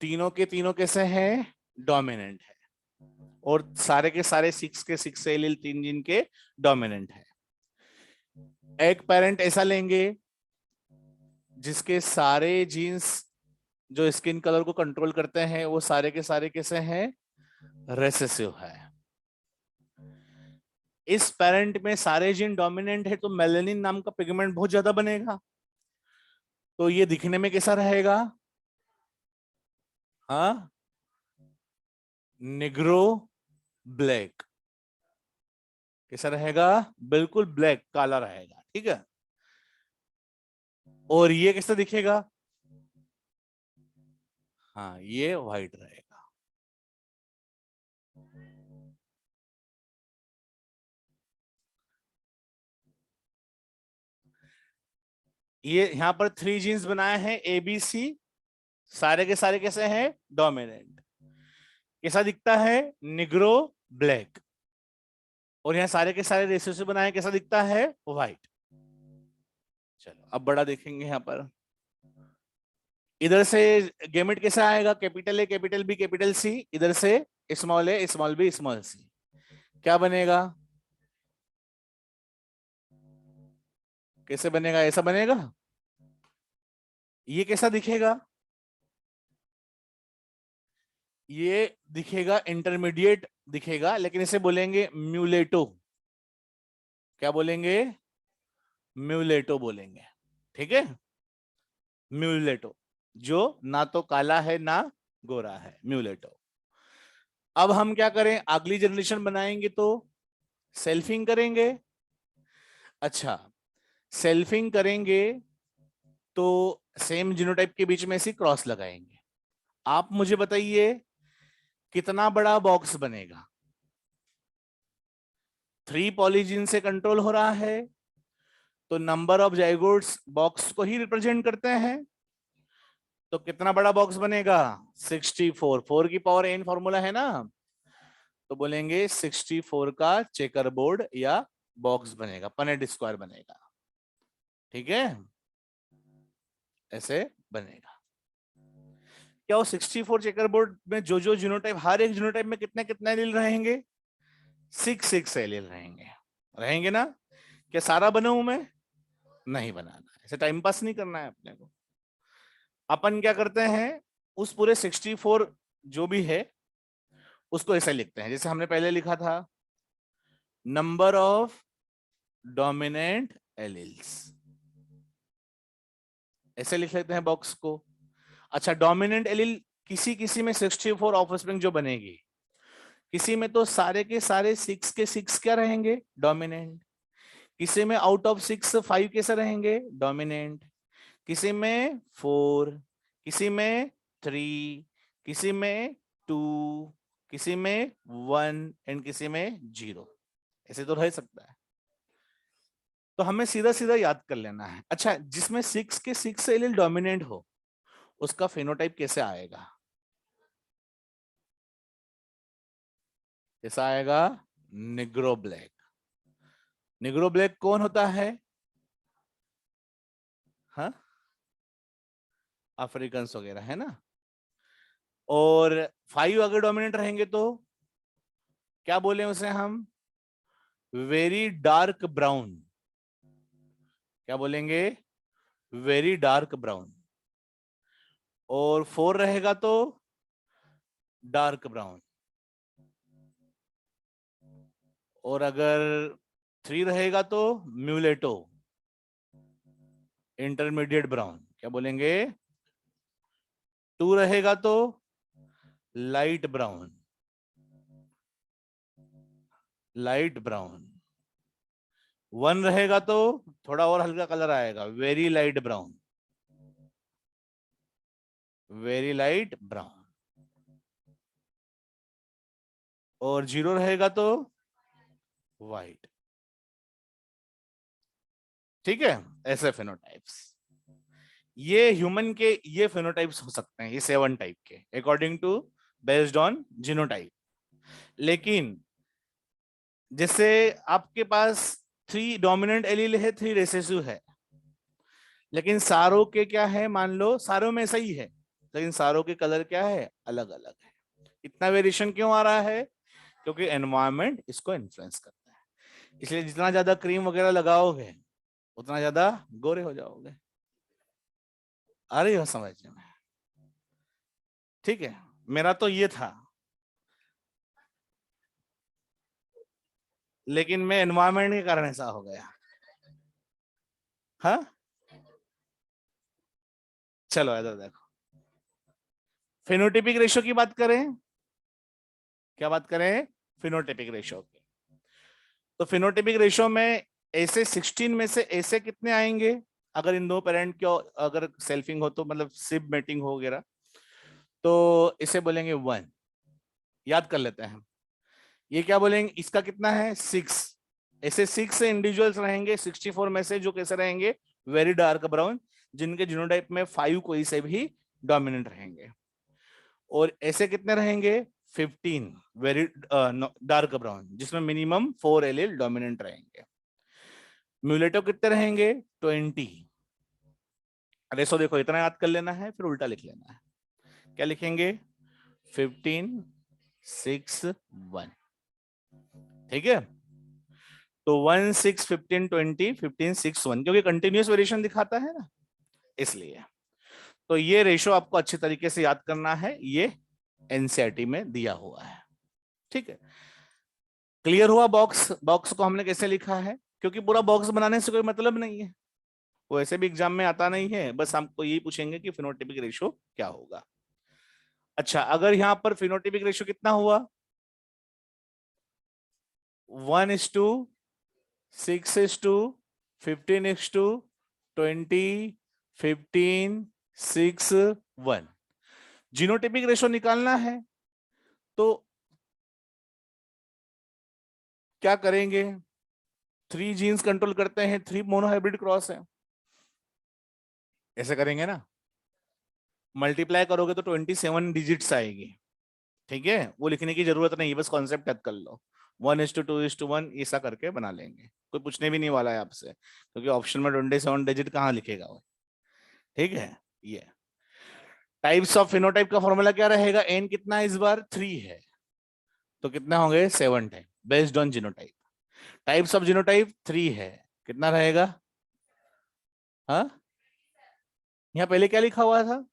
तीनों के तीनों कैसे हैं, डोमिनेंट है, और सारे के सारे 6 के 6 एलील 3 जीन के डोमिनेंट है। एक पेरेंट ऐसा लेंगे जिसके सारे जीन्स जो स्किन कलर को कंट्रोल करते हैं वो सारे के सारे कैसे हैं, रेसेसिव है। इस पेरेंट में सारे जीन डोमिनेंट है तो मेलेनिन नाम का पिगमेंट बहुत ज्यादा बनेगा, तो ये दिखने में कैसा रहेगा, हाँ, निग्रो ब्लैक। कैसा रहेगा, बिल्कुल ब्लैक, काला रहेगा। ठीक है, और ये कैसा दिखेगा, हाँ, ये व्हाइट रहेगा। ये यहां पर 3 जीन्स बनाए हैं ए बी सी, सारे के सारे कैसे हैं, डोमिनेंट। कैसा दिखता है, निग्रो ब्लैक। और यहाँ सारे के सारे रेशियो से बनाए, कैसा दिखता है, व्हाइट। चलो अब बड़ा देखेंगे यहाँ पर। इधर से गेमेट कैसा आएगा, capital A capital B capital C, इधर से small A small B small C. क्या बनेगा, कैसे बनेगा, ऐसा बनेगा। ये कैसा दिखेगा, ये दिखेगा इंटरमीडिएट दिखेगा, लेकिन इसे बोलेंगे म्यूलेटो। क्या बोलेंगे, म्यूलेटो बोलेंगे। ठीक है, म्यूलेटो, जो ना तो काला है ना गोरा है, म्यूलेटो। अब हम क्या करें, अगली जनरेशन बनाएंगे तो सेल्फिंग करेंगे। अच्छा, सेल्फिंग करेंगे तो सेम जीनोटाइप के बीच में से क्रॉस लगाएंगे। आप मुझे बताइए कितना बड़ा बॉक्स बनेगा। 3 पॉलीजीन से कंट्रोल हो रहा है तो नंबर ऑफ जाइगोट्स बॉक्स को ही रिप्रेजेंट करते हैं, तो कितना बड़ा बॉक्स बनेगा, 64। 4 की पावर n फॉर्मूला है ना, तो बोलेंगे 64 का चेकर बोर्ड या बॉक्स बनेगा, पनेट स्क्वायर बनेगा। ठीक है, ऐसे बनेगा। क्या वो 64 चेकर बोर्ड में जो जीनोटाइप, हर एक जीनोटाइप में कितने कितने एलील रहेंगे, 6 एलील रहेंगे, रहेंगे ना। क्या सारा बनाऊं मैं, नहीं बनाना, ऐसे टाइम पास नहीं करना है अपने को। अपन क्या करते हैं, उस पूरे 64 जो भी है उसको ऐसे लिखते हैं जैसे हमने पहले लिखा था, नंबर ऑफ डोमिनेंट एलील्स, ऐसे लिख लेते हैं बॉक्स को। अच्छा, डोमिनेंट एलील किसी किसी में 64 ऑफस्प्रिंग जो बनेगी, किसी में तो सारे के सारे 6 के 6 क्या रहेंगे, डोमिनेंट। किसी में आउट ऑफ 6 5 कैसे रहेंगे, डोमिनेंट। किसी में 4, किसी में 3, किसी में 2, किसी में 1 एंड किसी में 0। ऐसे तो रह सकता है। तो हमें सीधा सीधा याद कर लेना है। अच्छा, जिसमें 6 के 6 एलील डोमिनेंट हो उसका फेनोटाइप कैसे आएगा? कैसा आएगा? Negro black. निग्रो ब्लैक कौन होता है? हाँ, अफ्रीकन वगैरह, है ना। और 5 अगर डोमिनेंट रहेंगे तो क्या बोले उसे हम? Very dark brown. क्या बोलेंगे? Very dark brown. और 4 रहेगा तो डार्क ब्राउन। और अगर 3 रहेगा तो म्यूलेटो, इंटरमीडिएट ब्राउन। क्या बोलेंगे? 2 रहेगा तो लाइट ब्राउन, लाइट ब्राउन। 1 रहेगा तो थोड़ा और हल्का कलर आएगा, very light brown, very light brown. और 0 रहेगा तो व्हाइट। ठीक है, ऐसे फेनोटाइप्स। ये ह्यूमन के ये फेनोटाइप्स हो सकते हैं, ये 7 टाइप के, according to, based on genotype. लेकिन जैसे आपके पास 3 डोमिनेंट एलील है, 3 रिसेसिव है, लेकिन सारों के क्या है, मान लो सारों में ऐसा ही है, लेकिन सारों के कलर क्या है, अलग अलग है। इतना वेरिएशन क्यों आ रहा है? क्योंकि एनवायरनमेंट इसको इन्फ्लुएंस करता है। इसलिए जितना ज्यादा क्रीम वगैरह लगाओगे उतना ज्यादा गोरे हो जाओगे। आ रही हो समझ में? ठीक है, मेरा तो ये था, लेकिन मैं एनवायरनमेंट के कारण ऐसा हो गया। हाँ, चलो इधर देखो, फिनोटिपिक रेशियो की बात करें। क्या बात करें? फिनोटिपिक रेशियो की। तो फिनोटिपिक रेशियो में ऐसे 16 में से ऐसे कितने आएंगे? अगर इन दो पेरेंट की अगर सेल्फिंग हो तो, मतलब सिब मेटिंग हो वगैरह, तो इसे बोलेंगे 1। याद कर लेते हैं। ये क्या बोलेंगे, इसका कितना है? 6। ऐसे 6 इंडिविजुअल्स रहेंगे 64 में से, जो कैसे रहेंगे? वेरी डार्क ब्राउन, जिनके जीनोटाइप में 5 कोई से भी डोमिनेंट रहेंगे। और ऐसे कितने रहेंगे? 15 वेरी डार्क ब्राउन, जिसमें मिनिमम 4 एलील डोमिनेंट रहेंगे। म्यूलेटो कितने रहेंगे? 20। रेसो देखो, इतना याद कर लेना है, फिर उल्टा लिख लेना है। क्या लिखेंगे? 15 6 1। ठीक है, तो 1 6 15 20 15 6 1, क्योंकि कंटिन्यूअस वेरिएशन दिखाता है ना, इसलिए। तो ये रेशो आपको अच्छे तरीके से याद करना है, ये एनसीईआरटी में दिया हुआ है। ठीक है, क्लियर हुआ? बॉक्स, बॉक्स को हमने कैसे लिखा है, क्योंकि पूरा बॉक्स बनाने से कोई मतलब नहीं है, वो ऐसे भी एग्जाम में आता नहीं है, बस हमको यही पूछेंगे कि फिनोटिपिक रेशियो क्या होगा। अच्छा, अगर यहां पर फिनोटिपिक रेशियो कितना हुआ? 1:6:15:20 15:6:1 जीनोटिपिक रेशो निकालना है, तो क्या करेंगे? 3 जीन्स कंट्रोल करते हैं, 3 मोनोहाइब्रिड क्रॉस है, ऐसे करेंगे ना। मल्टीप्लाई करोगे तो 27 डिजिट्स आएगी। ठीक है, वो लिखने की जरूरत नहीं है, बस कॉन्सेप्ट याद कर लो। 1:2:1 ऐसा करके बना लेंगे, कोई पूछने भी नहीं वाला है आपसे, क्योंकि ऑप्शन में 27 डिजिट कहाँ लिखेगा वो। ठीक है, ये टाइप्स ऑफ फिनोटाइप का फॉर्मूला क्या रहेगा? एन कितना है इस बार? 3 है, तो कितना होंगे? 7 type, based on genotype. Types of genotype 3 है, कितना रहेगा? हाँ, यहाँ पहले क्या लिखा हुआ था?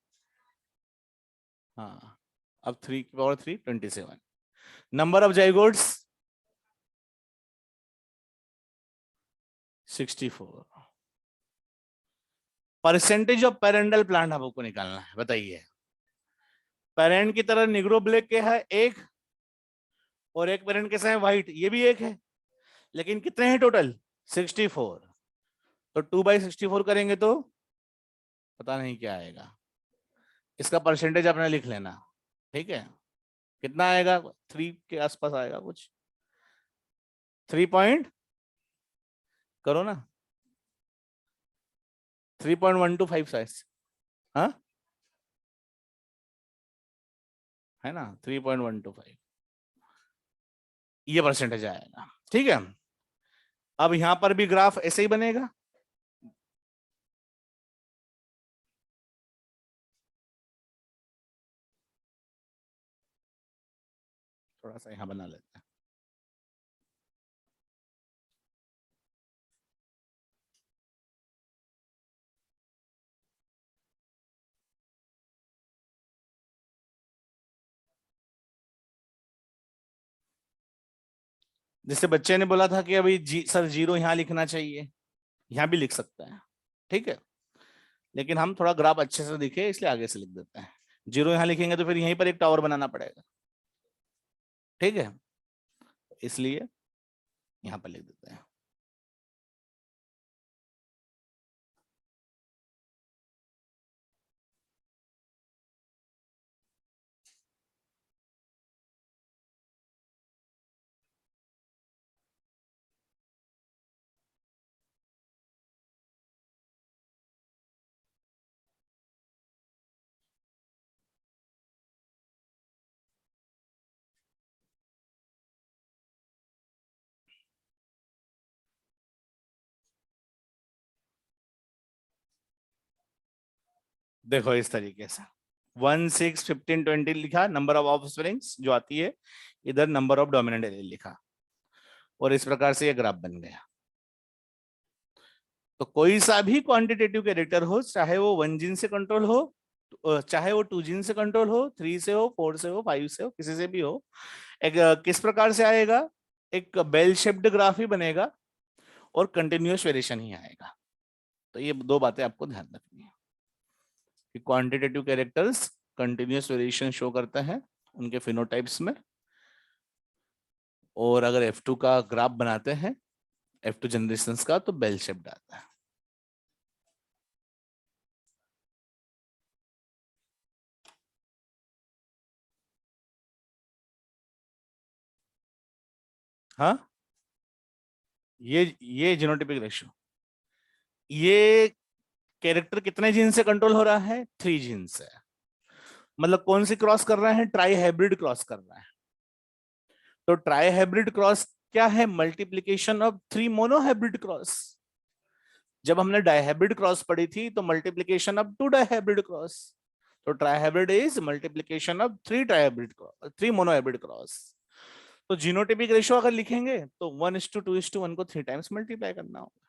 हाँ, अब 3 की power 3 27। Number of zygotes 64। Percentage of parental plant आपको निकालना है, बताइए। पेरेंट की तरह निग्रो ब्लैक के है एक, और एक पेरेंट कैसा है? व्हाइट, ये भी एक है, लेकिन कितने हैं टोटल? 64। तो 2/64 करेंगे तो पता नहीं क्या आएगा, इसका परसेंटेज आपने लिख लेना। ठीक है, कितना आएगा? 3 के आसपास आएगा कुछ, 3 पॉइंट, करो ना, 3.125 साइज, हाँ है ना, 3.125 ये परसेंटेज आएगा। ठीक है, अब यहां पर भी ग्राफ ऐसे ही बनेगा। थोड़ा सा यहां बना लेते हैं। जैसे बच्चे ने बोला था कि अभी सर जीरो यहां लिखना चाहिए, यहां भी लिख सकता है, ठीक है, लेकिन हम थोड़ा ग्राफ अच्छे से दिखे इसलिए आगे से लिख देते हैं। जीरो यहां लिखेंगे तो फिर यहीं पर एक टावर बनाना पड़ेगा, ठीक है, इसलिए यहां पर लिख देते हैं। देखो इस तरीके से 1 6 15 20 लिखा, नंबर ऑफ ऑफस्प्रिंग्स जो आती है, इधर नंबर ऑफ डोमिनेंट एलील लिखा, और इस प्रकार से ये ग्राफ बन गया। तो कोई सा भी क्वांटिटेटिव कैरेक्टर हो, चाहे वो 1 जीन से कंट्रोल हो, चाहे वो 2 जीन से कंट्रोल हो, 3 से हो, 4 से हो, 5 से हो, किसी से भी हो, एक किस प्रकार से आएगा, एक बेल शेप्ड ग्राफ ही बनेगा और कंटिन्यूअस वेरिएशन ही आएगा। तो ये दो बातें आपको ध्यान रखनी है कि quantitative characters continuous variation show करते हैं उनके फिनोटाइप्स में, और अगर F2 का ग्राफ बनाते हैं, F2 जनरेशंस का, तो बेल शेप्ड आता है। हाँ, ये जीनोटाइपिक रेशियो, ये कैरेक्टर कितने जीन से कंट्रोल हो रहा है, 3 जीन से। मतलब कौन सी क्रॉस कर रहे हैं, ट्राई हाइब्रिड क्रॉस कर रहा है। तो ट्राई हाइब्रिड क्रॉस क्या है, multiplication of 3 mono hybrid cross. जब हमने डायहाइब्रिड क्रॉस पढ़ी थी तो मल्टीप्लीकेशन ऑफ 2 डायहाइब्रिड क्रॉस। तो trihybrid is multiplication of 3 trihybrid cross, 3 monohybrid cross. तो जीनोटाइपिक रेशियो अगर लिखेंगे तो 1:2:1 को 3 टाइम्स मल्टीप्लाई करना होगा।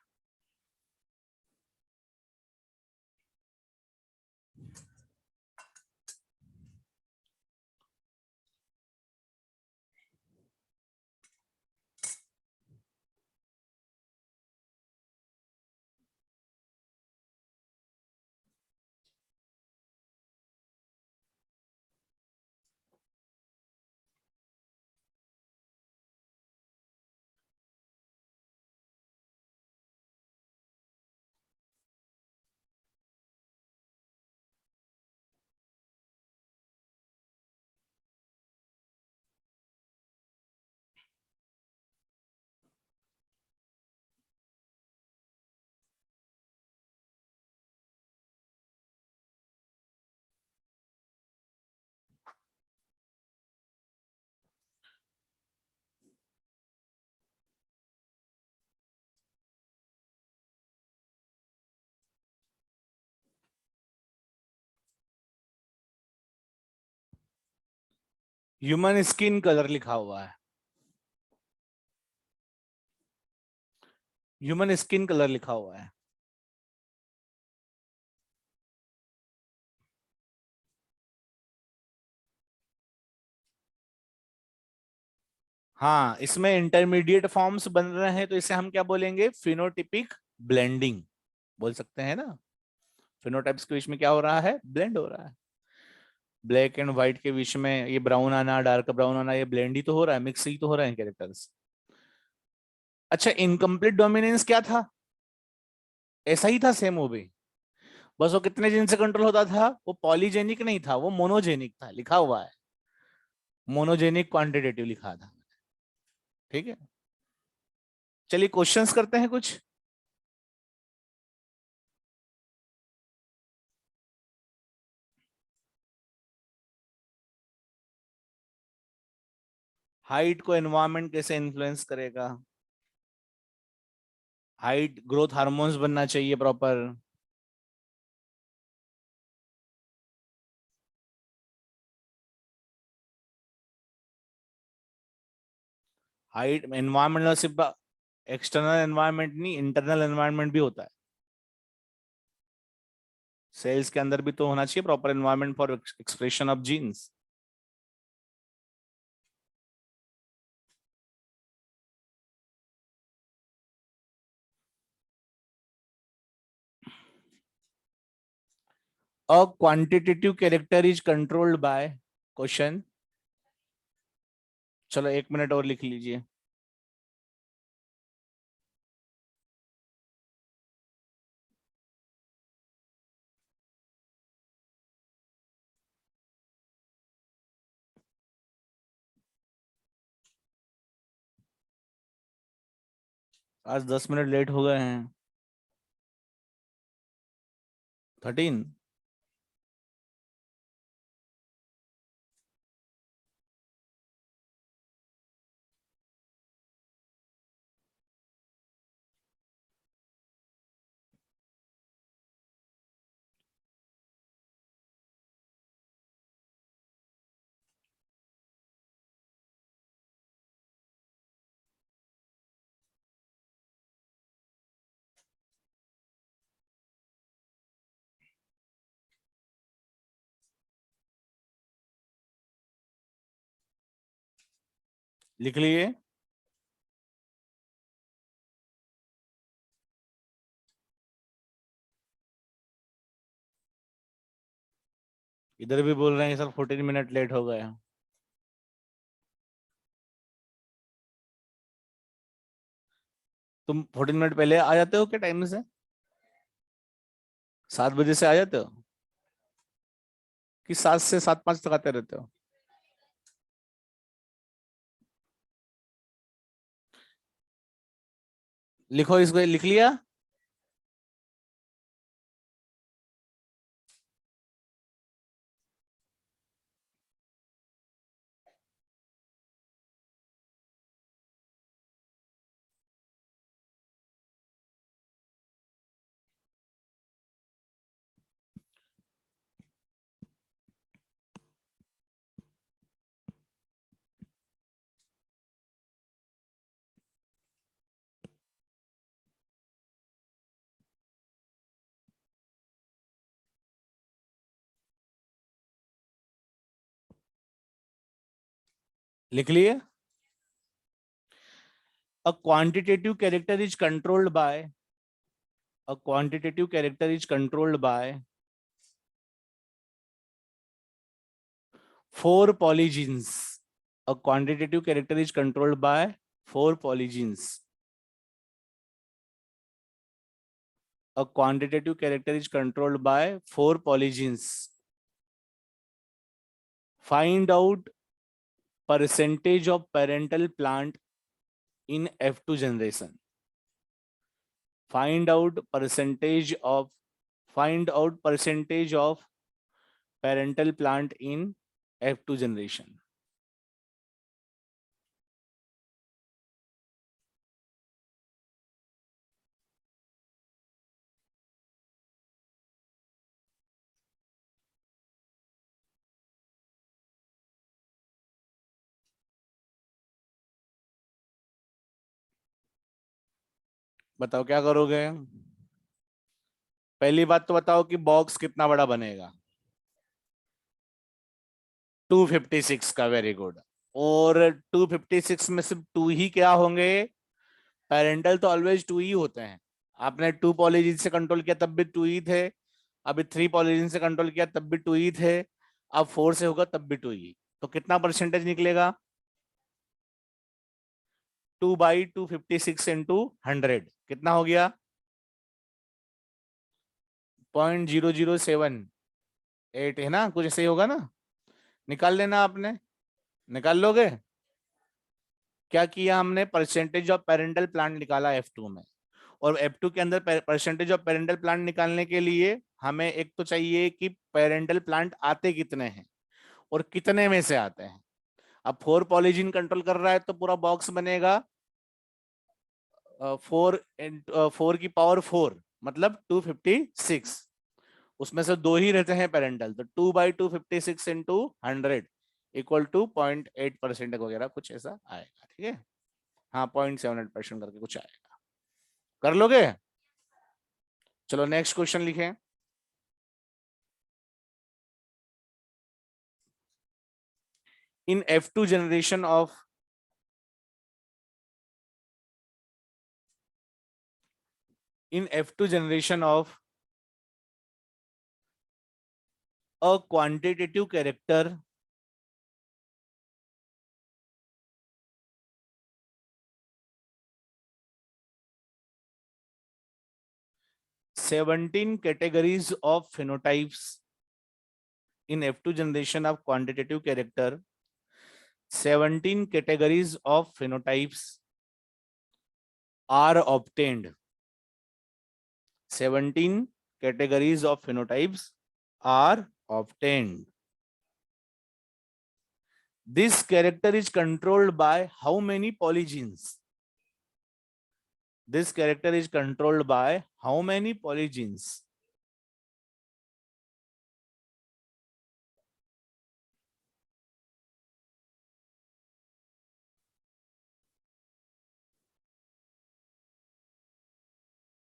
ह्यूमन स्किन कलर लिखा हुआ है, ह्यूमन स्किन कलर लिखा हुआ है। हाँ, इसमें इंटरमीडिएट फॉर्म्स बन रहे हैं तो इसे हम क्या बोलेंगे, फिनोटिपिक ब्लेंडिंग बोल सकते हैं ना। फिनोटाइप्स के बीच में क्या हो रहा है, ब्लेंड हो रहा है। ब्लैक एंड व्हाइट के बीच में ये ब्राउन आना, डार्क ब्राउन आना, ये ब्लेंड ही तो हो रहा है, मिक्स ही तो हो रहे हैं कैरेक्टर्स। अच्छा, इनकम्प्लीट डोमिनेंस क्या था, ऐसा ही था सेम वो भी, बस वो कितने जीन से कंट्रोल होता था, वो पॉलीजेनिक नहीं था, वो मोनोजेनिक था, लिखा हुआ है मोनोजेनिक क्वांटिटेटिव लिखा था। ठीक है, चलिए क्वेश्चंस करते हैं कुछ। हाइट को एनवायरनमेंट कैसे इन्फ्लुएंस करेगा? हाइट ग्रोथ हार्मोन्स बनना चाहिए प्रॉपर। हाइट एनवायरमेंट सिर्फ एक्सटर्नल एनवायरनमेंट नहीं, इंटरनल एनवायरनमेंट भी होता है। सेल्स के अंदर भी तो होना चाहिए proper environment for expression of genes. A quantitative character is controlled by question. चलो 1 मिनट और लिख लीजिए। आज 10 मिनट लेट हो गए हैं। 13। लिख लिए। इधर भी बोल रहे हैं सर 14 मिनट लेट हो गए। तुम 14 मिनट पहले आ जाते हो क्या टाइम से? 7 बजे से आ जाते हो कि 7 से 7:05 तक आते रहते हो? लिखो, इसको लिख लिया। लिख लिए। A quantitative character is controlled by a quantitative character is controlled by 4 polygenes. A quantitative character is controlled by 4 polygenes. A quantitative character is controlled by 4 polygenes. Find out percentage of parental plant in F2 generation. Find out percentage of parental plant in F2 generation. बताओ क्या करोगे? पहली बात तो बताओ कि box कितना बड़ा बनेगा? 256 का, वेरी गुड। और 256 में सिर्फ 2 ही क्या होंगे? पेरेंटल तो ऑलवेज 2 ही होते हैं। आपने 2 पॉलीजीन से कंट्रोल किया तब भी 2 ही थे। अभी 3 पॉलीजीन से कंट्रोल किया तब भी 2 ही थे। अब 4 से होगा तब भी 2 ही। तो कितना परसेंटेज निकलेगा? 2/256 इंटू 100 कितना हो गया? 0.0078 है ना, कुछ ऐसे ही होगा ना। निकाल लेना आपने। निकाल लोगे? क्या किया हमने? परसेंटेज ऑफ पेरेंटल प्लांट निकाला F2 में। और F2 के अंदर परसेंटेज ऑफ पेरेंटल प्लांट निकालने के लिए हमें एक तो चाहिए कि पेरेंटल प्लांट आते कितने हैं और कितने में से आते हैं। अब 4 पॉलीजीन कंट्रोल कर रहा है तो पूरा बॉक्स बनेगा 4 की पावर 4 मतलब 256। उसमें से 2 ही रहते हैं पेरेंटल, तो 2/256 इंटू 100 इक्वल टू 0.8% वगैरह कुछ ऐसा आएगा। ठीक है, हाँ 0.78% करके कुछ आएगा। कर लोगे? चलो नेक्स्ट क्वेश्चन लिखें। इन F2 generation of a quantitative character, seventeen categories of phenotypes. In F2 generation of quantitative character, 17 categories of phenotypes are obtained. 17 categories of phenotypes are obtained. This character is controlled by how many polygenes? This character is controlled by how many polygenes?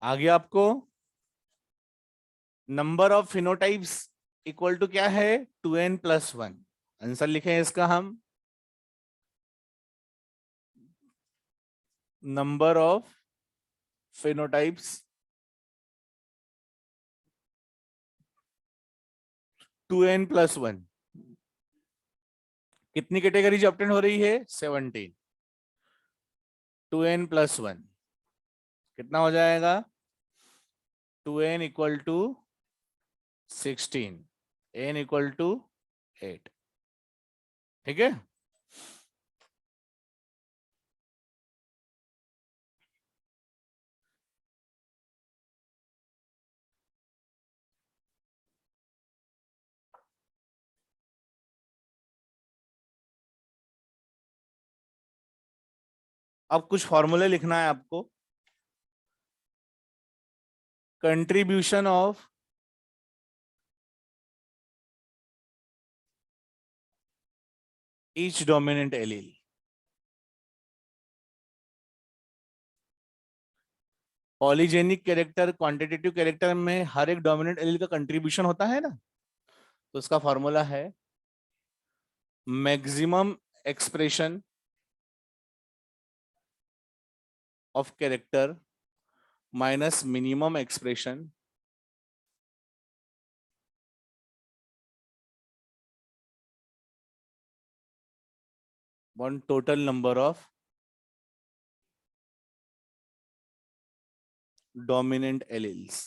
आगे आपको number of phenotypes equal to क्या है? 2n+1। Answer लिखें इसका हम, number of phenotypes 2n+1। कितनी categories obtain हो रही है? 17। 2n+1 कितना हो जाएगा? 2n equal to 16, n equal to 8। ठीक है, अब कुछ फॉर्मूले लिखना है आपको। Contribution of each dominant allele. Polygenic character, quantitative character में हर एक डोमिनेंट एलील का कंट्रीब्यूशन होता है ना, तो उसका फॉर्मूला है maximum expression of character minus minimum expression one total number of dominant alleles.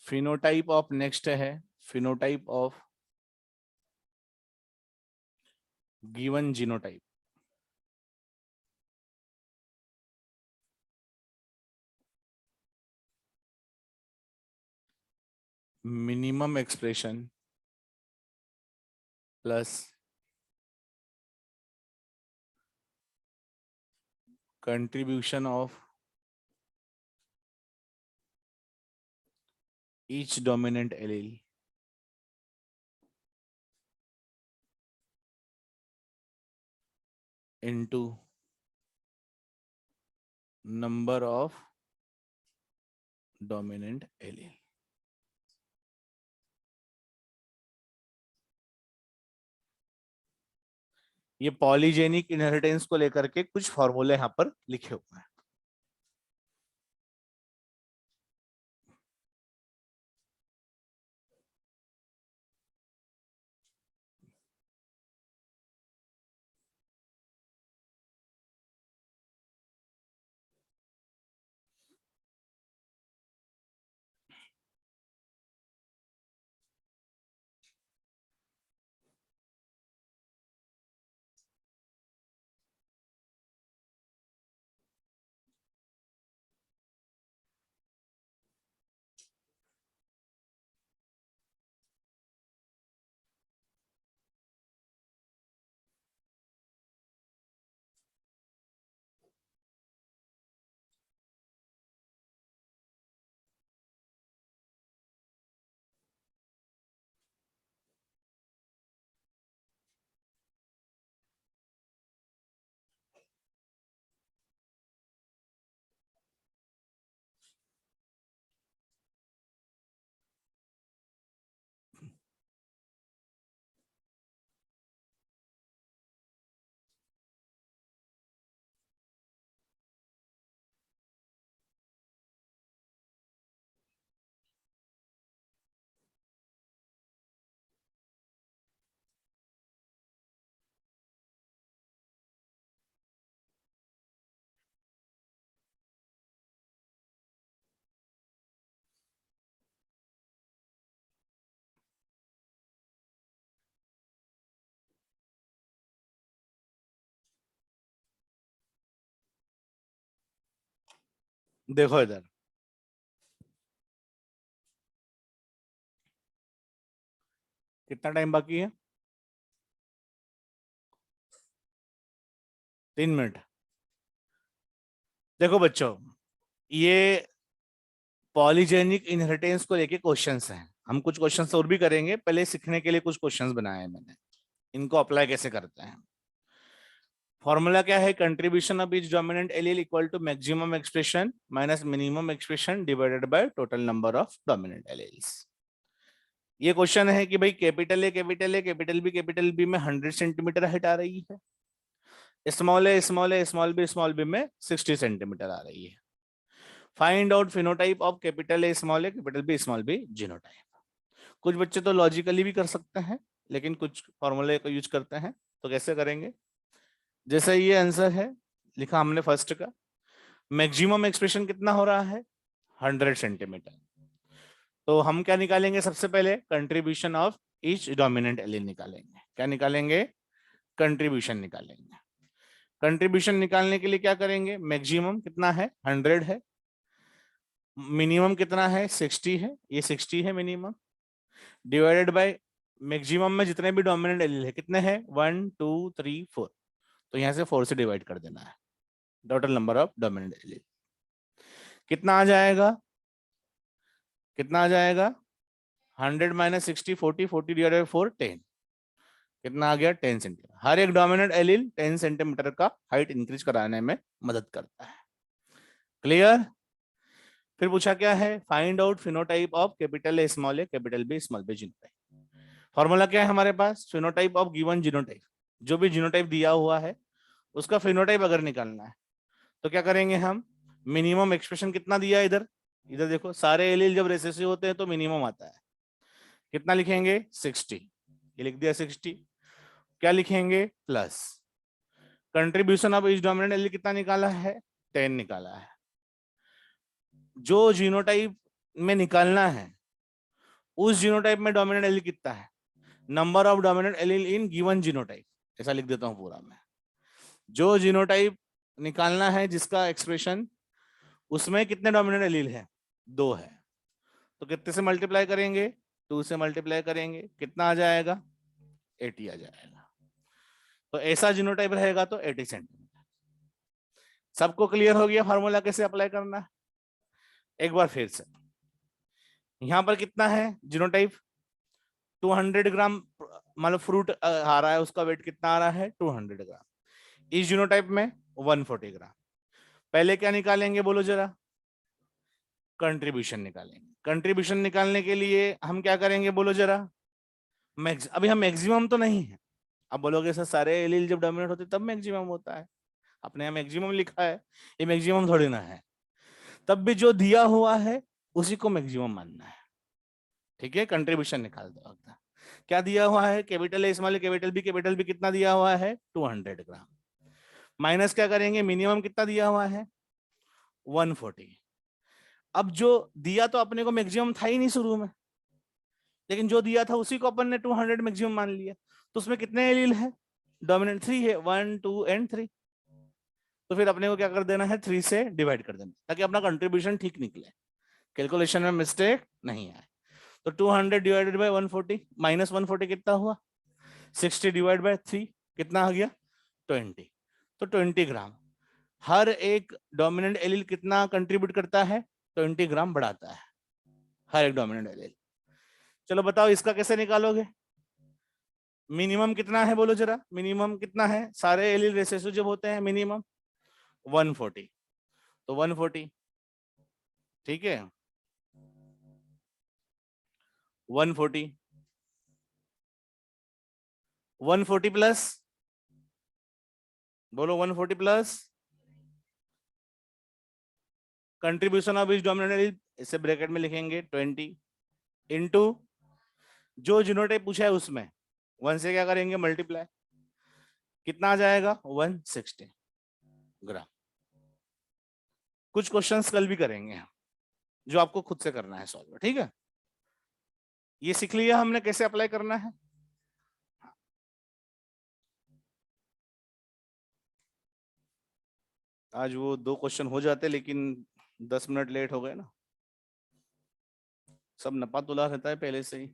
Phenotype of next है, phenotype of given genotype. Minimum expression plus contribution of each dominant allele into number of dominant allele. ये polygenic inheritance को लेकर के कुछ फॉर्मूले यहां पर लिखे हुए हैं। देखो इधर, कितना टाइम बाकी है? 3 मिनट। देखो बच्चों, ये पॉलीजेनिक इनहेरिटेंस को लेके क्वेश्चंस हैं। हम कुछ क्वेश्चंस और भी करेंगे, पहले सीखने के लिए कुछ क्वेश्चंस बनाए हैं मैंने। इनको अप्लाई कैसे करते हैं? फॉर्मूला क्या है? Contribution of each dominant allele equal to maximum expression minus minimum expression divided by total number of dominant alleles. ये क्वेश्चन है कि भाई capital A capital A capital B में 100 सेंटीमीटर हाइट आ रही है, small A small A small B में 60 centimetre आ रही है। Find out phenotype of capital A small B genotype. कुछ बच्चे तो लॉजिकली भी कर सकते हैं, लेकिन कुछ फॉर्मूले को यूज करते हैं। तो कैसे करेंगे? जैसे ये आंसर है लिखा हमने फर्स्ट का, मैक्सिमम एक्सप्रेशन कितना हो रहा है? 100 सेंटीमीटर। तो हम क्या निकालेंगे? सबसे पहले contribution of each dominant allele निकालेंगे। क्या निकालेंगे? कंट्रीब्यूशन निकालेंगे। कंट्रीब्यूशन निकालने के लिए क्या करेंगे? मैक्सिमम कितना है? 100 है। मिनिमम कितना है? 60 है, ये 60 है मिनिमम, डिवाइडेड बाय मैक्सिमम में जितने भी डोमिनेंट एलील है कितने हैं? 1 2 3 4। तो यहां से 4 से डिवाइड कर देना है total number of dominant allele. कितना आ जाएगा? कितना आ जाएगा? 100 माइनस 60 40, 40 डिवाइडेड बाय 4 10। कितना आ गया? 10 सेंटीमीटर। हर एक डोमिनेंट एलील 10 सेंटीमीटर का हाइट इंक्रीज कराने में मदद करता है। क्लियर? फिर पूछा क्या है? Find out phenotype of capital A capital B small B genotype. Formula क्या है हमारे पास? Phenotype of given genotype. जो भी जीनोटाइप दिया हुआ है उसका फिनोटाइप अगर निकालना है तो क्या करेंगे हम? मिनिमम एक्सप्रेशन कितना दिया है इधर? इधर देखो, सारे एलील जब रिसेसिव होते हैं तो मिनिमम आता है। कितना लिखेंगे? 60। ये लिख दिया 60। क्या लिखेंगे? Plus contribution of each dominant allele कितना निकाला है? 10 निकाला है। जो जीनोटाइप में निकालना है उस जीनोटाइप में डोमिनेंट एलील कितना है? Number of dominant allele in given genotype, ऐसा लिख देता हूं पूरा मैं। जो जीनोटाइप निकालना है जिसका एक्सप्रेशन, उसमें कितने डोमिनेंट एलील है? 2 है। तो कितने से मल्टीप्लाई करेंगे? 2 से मल्टीप्लाई करेंगे, कितना आ जाएगा? 80 आ जाएगा। तो ऐसा जीनोटाइप रहेगा तो 80 सेंटीमीटर। सबको क्लियर हो गया फार्मूला कैसे अप्लाई करना है? एक बार फिर से, यहां पर कितना है जीनोटाइप? 200 ग्राम, मतलब फ्रूट आ रहा है, उसका वेट कितना आ रहा है? 200 ग्राम। इस जीनोटाइप में 140 ग्राम। पहले क्या निकालेंगे बोलो जरा? कंट्रीब्यूशन निकालेंगे। कंट्रीब्यूशन निकालने के लिए हम क्या करेंगे बोलो जरा? अभी हम मैक्सिमम तो नहीं है। अब बोलोगे सर सारे एलील जब डोमिनेट होते तब मैक्सिमम होता है, अपने यहाँ मैक्सिमम लिखा है, ये मैक्सिमम थोड़ी ना है। तब भी जो दिया हुआ है उसी को मैक्सिमम मानना है। ठीक है, कंट्रीब्यूशन निकाल दो। क्या दिया हुआ है? Capital A small capital B कितना दिया हुआ है? 200 ग्राम। माइनस क्या करेंगे? मिनिमम कितना दिया हुआ है? 140। अब जो दिया तो अपने को मैक्सिमम था ही नहीं शुरू में, लेकिन जो दिया था उसी को अपन ने 200 मैक्सिमम मान लिया। तो उसमें कितने एलील है? डोमिनेंट 3 है, 1 2 एंड 3। तो फिर अपने को क्या कर देना है? 3 से डिवाइड कर देना, ताकि अपना कंट्रीब्यूशन ठीक निकले, कैलकुलेशन में मिस्टेक नहीं आए। तो 200 डिवाइडेड बाय 140 माइनस 140 कितना हुआ? 60 डिवाइड बाय 3 कितना आ गया? 20। तो 20 ग्राम। हर एक डोमिनेंट एलील कितना कंट्रीब्यूट करता है? 20 ग्राम बढ़ाता है हर एक डोमिनेंट एलील। चलो बताओ इसका कैसे निकालोगे? मिनिमम कितना है बोलो जरा? मिनिमम कितना है? सारे एलील रेसेसिव जब होते हैं मिनिमम 140। तो 140, ठीक है, 140, 140 प्लस, बोलो 140 plus contribution of each dominant allele, इसे ब्रैकेट में लिखेंगे 20 इंटू जो जीनोटाइप पूछा है उसमें 1 से क्या करेंगे? मल्टीप्लाई। कितना आ जाएगा? 160 ग्राम। कुछ क्वेश्चंस कल भी करेंगे जो आपको खुद से करना है सॉल्व, ठीक है? ये सीख लिया हमने कैसे अप्लाई करना है। आज वो 2 क्वेश्चन हो जाते, लेकिन 10 मिनट लेट हो गए ना। सब नपा तुला रहता है पहले से ही।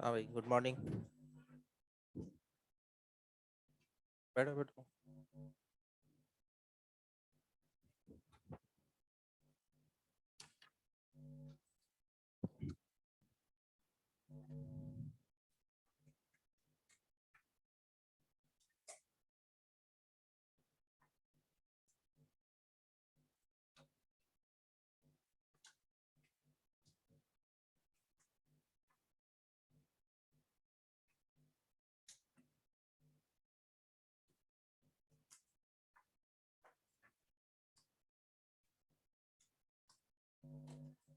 हाँ भाई, गुड मॉर्निंग। बैठो बैठो।